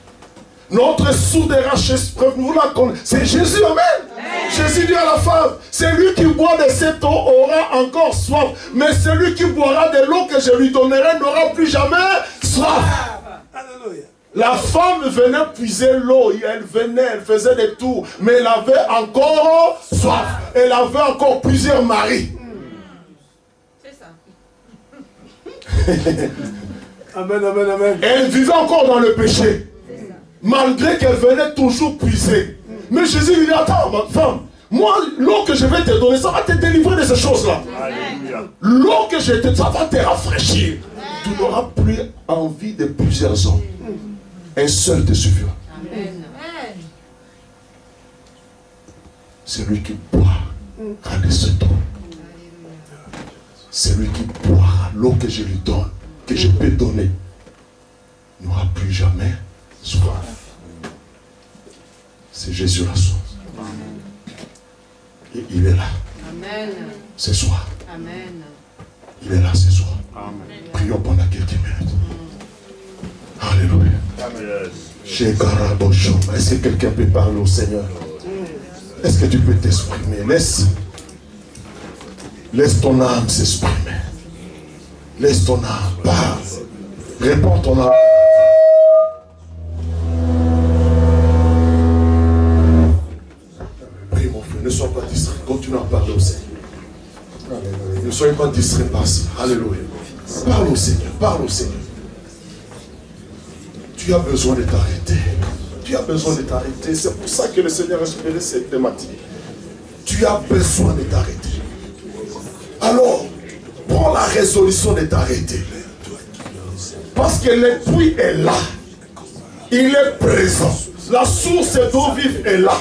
Notre source des rafraîchissements, nous la connaissons. C'est Jésus, amen. Jésus dit à la femme, celui qui boit de cette eau aura encore soif. Mais celui qui boira de l'eau que je lui donnerai n'aura plus jamais soif. Alléluia. La femme venait puiser l'eau, elle venait, elle faisait des tours, mais elle avait encore soif. Elle avait encore plusieurs maris. C'est ça. Amen, amen, amen. Elle vivait encore dans le péché, malgré qu'elle venait toujours puiser. Mais Jésus lui dit, attends, ma femme, moi, l'eau que je vais te donner, ça va te délivrer de ces choses-là. L'eau que je te, ça va te rafraîchir. Tu n'auras plus envie de plusieurs hommes. Un seul te suffira. Celui qui boira de cette eau. Celui qui boira l'eau que je lui donne, que je peux donner, n'aura plus jamais soif. C'est Jésus la source. Et il est là. Amen. Ce soir. Amen. Il est là ce soir. Amen. Prions pendant quelques minutes. Alléluia. Est-ce que quelqu'un peut parler au Seigneur? Est-ce que tu peux t'exprimer? Laisse ton âme s'exprimer. Laisse ton âme. Parle. Réponds ton âme. Prie mon frère, ne sois pas distrait. Continue à parler au Seigneur. Ne soyez pas distrait par ça. Alléluia. Parle au Seigneur. Parle au Seigneur. Tu as besoin de t'arrêter. Tu as besoin de t'arrêter. C'est pour ça que le Seigneur a inspiré cette thématique. Tu as besoin de t'arrêter. Alors, prends la résolution de t'arrêter. Parce que le puits est là. Il est présent. La source d'eau vive est là.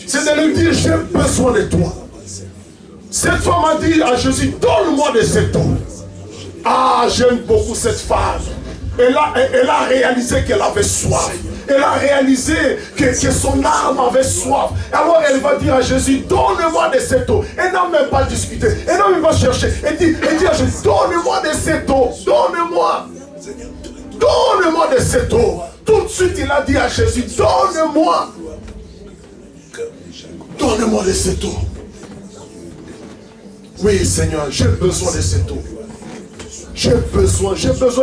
C'est de lui dire, j'ai besoin de toi. Cette femme a dit à Jésus, donne-moi de cette eau. Ah, j'aime beaucoup cette femme. Elle a réalisé qu'elle avait soif. Elle a réalisé que son âme avait soif. Alors elle va dire à Jésus, donne-moi de cette eau. Elle n'a même pas discuté. Elle n'a même pas cherché. Elle dit à Jésus, donne-moi de cette eau. Donne-moi. Donne-moi de cette eau. Tout de suite il a dit à Jésus, donne-moi. Donne-moi de cette eau. Oui Seigneur, j'ai besoin de cette eau. J'ai besoin,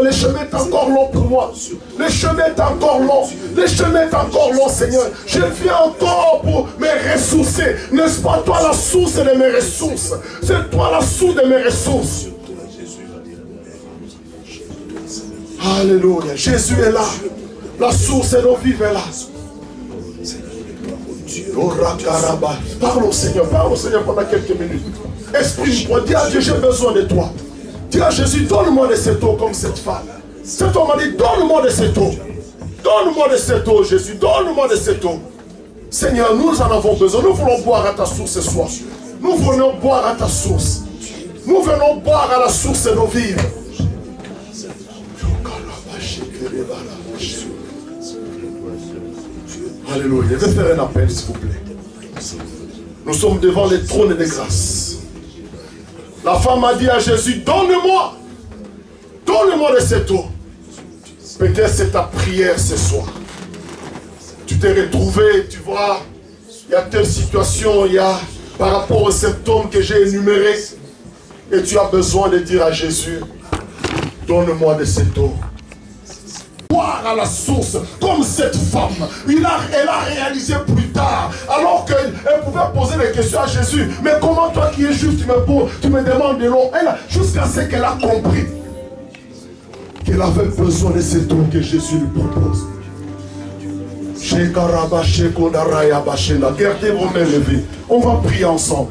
le chemin est encore long pour moi. Le chemin est encore long. Le chemin est encore long, Seigneur. Je viens encore pour me ressourcer. N'est-ce pas toi la source de mes ressources? C'est toi la source de mes ressources. Alléluia. Jésus est là. La source de nos vies est là. Parle au Seigneur pendant quelques minutes. Exprime-toi, dis à Dieu, j'ai besoin de toi. Dis à Jésus, donne-moi de cette eau comme cette femme. Cet homme m'a dit, donne-moi de cette eau. Donne-moi de cette eau, Jésus, donne-moi de cette eau. Seigneur, nous en avons besoin. Nous voulons boire à ta source ce soir. Nous voulons boire à ta source. Nous venons boire à la source de nos vies. Alléluia. Je vais faire un appel, s'il vous plaît. Nous sommes devant le trône de grâce. La femme a dit à Jésus, donne-moi. Donne-moi de cette eau. Peut-être c'est ta prière ce soir. Tu t'es retrouvé, tu vois, il y a telle situation, il y a par rapport aux symptômes que j'ai énumérés. Et tu as besoin de dire à Jésus, donne-moi de cette eau. Boire à la source, comme cette femme. Elle a réalisé plus tard, alors qu'elle pouvait poser des questions à Jésus. Mais comment toi qui es juste, tu me demandes de l'eau? Jusqu'à ce qu'elle a compris qu'elle avait besoin de cette eau que Jésus lui propose. Gardez vos mains levées. On va prier ensemble.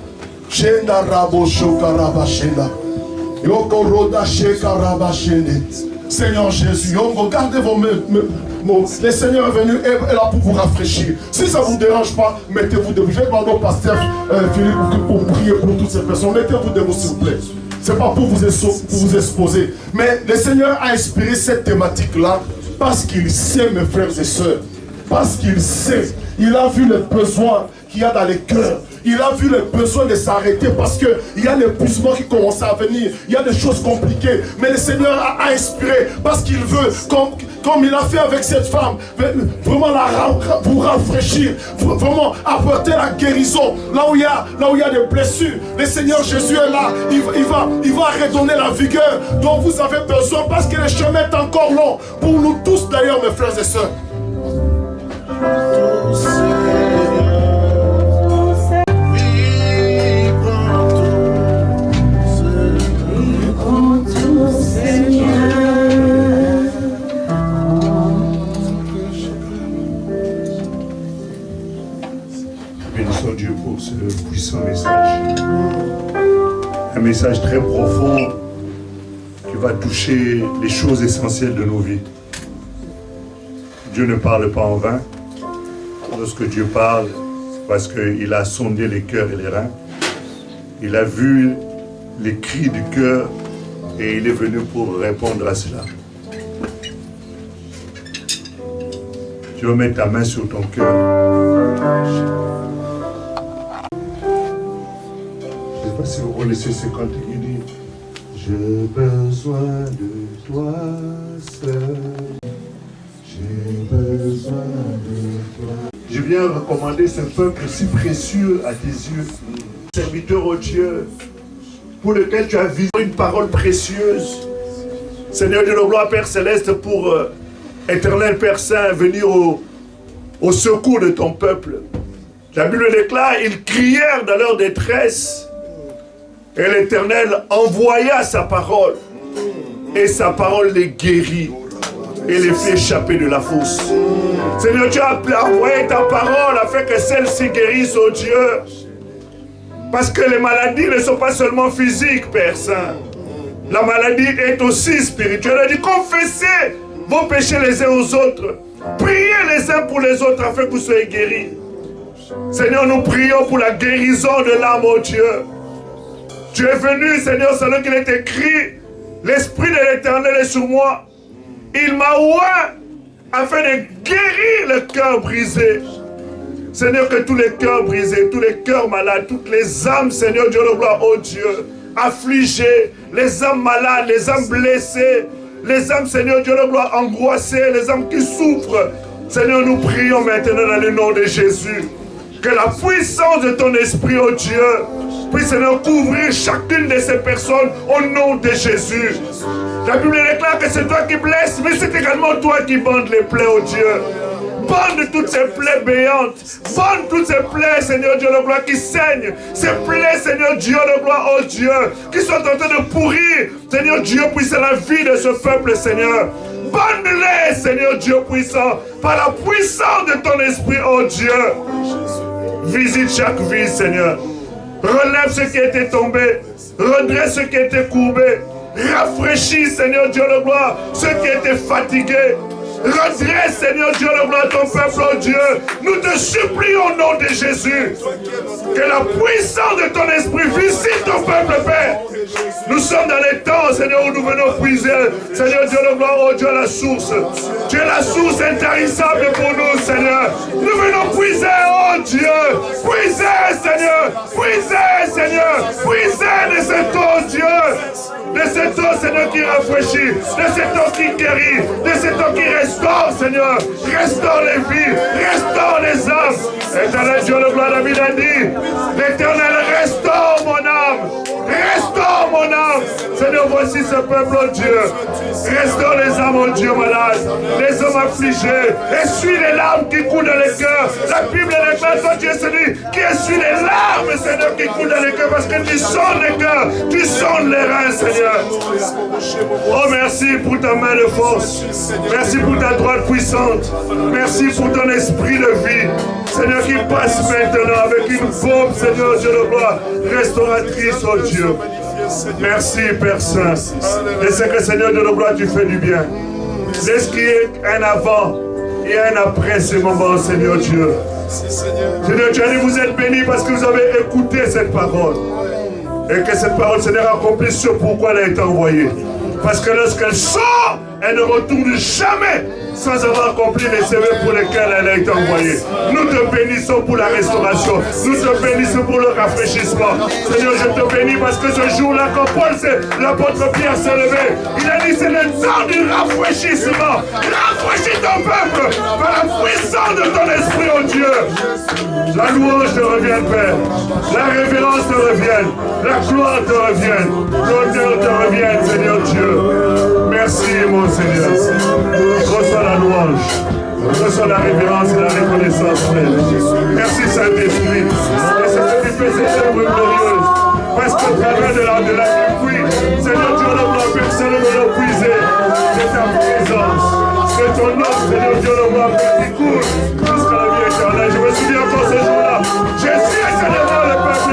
Seigneur Jésus, gardez vos mains. Le Seigneur est venu, est là pour vous rafraîchir. Si ça ne vous dérange pas, mettez-vous debout. Je vais demander au pasteur Philippe pour prier pour toutes ces personnes. Mettez-vous debout, s'il vous plaît. Ce n'est pas pour vous exposer. Mais le Seigneur a inspiré cette thématique-là parce qu'il sait, mes frères et sœurs. Parce qu'il sait. Il a vu les besoins qu'il y a dans les cœurs. il a vu le besoin de s'arrêter parce qu'il y a l'épuisement qui commence à venir. Il y a des choses compliquées. Mais le Seigneur a inspiré parce qu'il veut, comme il a fait avec cette femme, vraiment vous rafraîchir, vraiment apporter la guérison. Là où il y a des blessures, le Seigneur Jésus est là. Il va redonner la vigueur dont vous avez besoin parce que le chemin est encore long. Pour nous tous d'ailleurs, mes frères et sœurs. Bénissons Dieu pour ce puissant message. Un message très profond qui va toucher les choses essentielles de nos vies. Dieu ne parle pas en vain. Lorsque Dieu parle, c'est parce qu'il a sondé les cœurs et les reins. Il a vu les cris du cœur et il est venu pour répondre à cela. Tu vas mettre ta main sur ton cœur. Je ne sais pas si vous connaissez ce cantique qui dit « J'ai besoin de toi seul. J'ai besoin de toi. » Je viens recommander ce peuple si précieux à tes yeux, serviteur au Dieu, pour lequel tu as visé une parole précieuse. Seigneur Dieu de gloire, Père Céleste, pour éternel Père Saint, venir au secours de ton peuple. La Bible déclare, ils crièrent dans leur détresse, et l'Éternel envoya sa parole, et sa parole les guérit, et les fait échapper de la fosse. Seigneur, tu as envoyé ta parole afin que celle-ci guérisse, oh Dieu. Parce que les maladies ne sont pas seulement physiques, Père Saint. La maladie est aussi spirituelle. Elle dit, confessez vos péchés les uns aux autres. Priez les uns pour les autres afin que vous soyez guéris. Seigneur, nous prions pour la guérison de l'âme, oh Dieu. Tu es venu, Seigneur, selon qu'il est écrit, l'Esprit de l'Éternel est sur moi. Il m'a oint afin de guérir le cœur brisé. Seigneur, que tous les cœurs brisés, tous les cœurs malades, toutes les âmes, Seigneur Dieu de gloire, oh Dieu, affligées, les âmes malades, les âmes blessées, les âmes, Seigneur Dieu de gloire, angoissées, les âmes qui souffrent. Seigneur, nous prions maintenant dans le nom de Jésus. Que la puissance de ton esprit, oh Dieu, puisse, Seigneur, couvrir chacune de ces personnes au nom de Jésus. La Bible déclare que c'est toi qui blesses, mais c'est également toi qui bandes les plaies, oh Dieu. Bande toutes ces plaies béantes. Bande toutes ces plaies, Seigneur Dieu de gloire, qui saignent. Ces plaies, Seigneur Dieu de gloire, oh Dieu, qui sont en train de pourrir. Seigneur Dieu, puisse la vie de ce peuple, Seigneur. Bande-les, Seigneur Dieu puissant, par la puissance de ton esprit, oh Dieu. Visite chaque vie, Seigneur. Relève ceux qui étaient tombés. Redresse ceux qui étaient courbés. Rafraîchis, Seigneur Dieu de gloire, ceux qui étaient fatigués. Redresse, Seigneur Dieu de gloire, ton peuple, oh Dieu. Nous te supplions au nom de Jésus. Que la puissance de ton esprit visite ton peuple, Père. Nous sommes dans les temps, Seigneur, où nous venons puiser, Seigneur Dieu de gloire, oh Dieu, la source. Tu es la source intarissable pour nous, Seigneur. Nous venons puiser, oh Dieu. Puiser, Seigneur. Puiser, Seigneur. Puiser de cette eau, Dieu. De cette eau, Seigneur, qui rafraîchit. De cette eau qui guérit. De cette eau qui restaure, Seigneur. Restaure les vies. Restaure les âmes. Éternel Dieu de gloire, David a dit, l'Éternel restaure mon âme. Restaure mon âme. Seigneur, voici ce peuple, oh Dieu. Restaure les âmes, oh Dieu, malades. Les hommes affligés. Essuie les larmes qui coulent dans les cœurs. La Bible déclare, toi, tu es celui qui essuie les larmes, Seigneur, qui coulent dans les cœurs. Parce que tu sondes les cœurs. Tu sondes les reins, Seigneur. Oh, merci pour ta main de force. Merci pour ta droite puissante. Merci pour ton esprit de vie. Seigneur, qui passe maintenant avec une bombe, Seigneur, Dieu de gloire, restauratrice, oh Dieu. Merci, Père Saint. Et c'est que, Seigneur, Dieu de gloire, tu fais du bien. C'est ce qui est un avant et un après ce moment, Seigneur Dieu. Seigneur, tu as dit, vous êtes bénis parce que vous avez écouté cette parole. Et que cette parole, Seigneur, accomplisse ce pourquoi elle a été envoyée. Parce que lorsqu'elle sort, elle ne retourne jamais sans avoir accompli les services pour lesquels elle a été envoyée. Nous te bénissons pour la restauration. Nous te bénissons pour le rafraîchissement. Seigneur, je te bénis parce que ce jour-là, quand l'apôtre Pierre s'est levé, il a dit c'est le temps du rafraîchissement. Rafraîchis ton peuple par la puissance de ton esprit, oh Dieu. La louange te revienne, Père. La révérence te revienne. La gloire te revienne. L'honneur te revienne, Seigneur Dieu. Merci, mon Seigneur. Reçois la louange. Reçois la révérence et la reconnaissance, Père. Merci, Saint-Esprit. Merci que tu fais cette œuvre glorieuse. Parce qu'au travers de la pluie, Seigneur Dieu, on ne voit personne ne l'a puiser. C'est ta présence. C'est ton nom, Seigneur Dieu, le voit qui coule jusqu'à la vie éternelle. Je me souviens encore ce jour-là. Jésus est devant le peuple.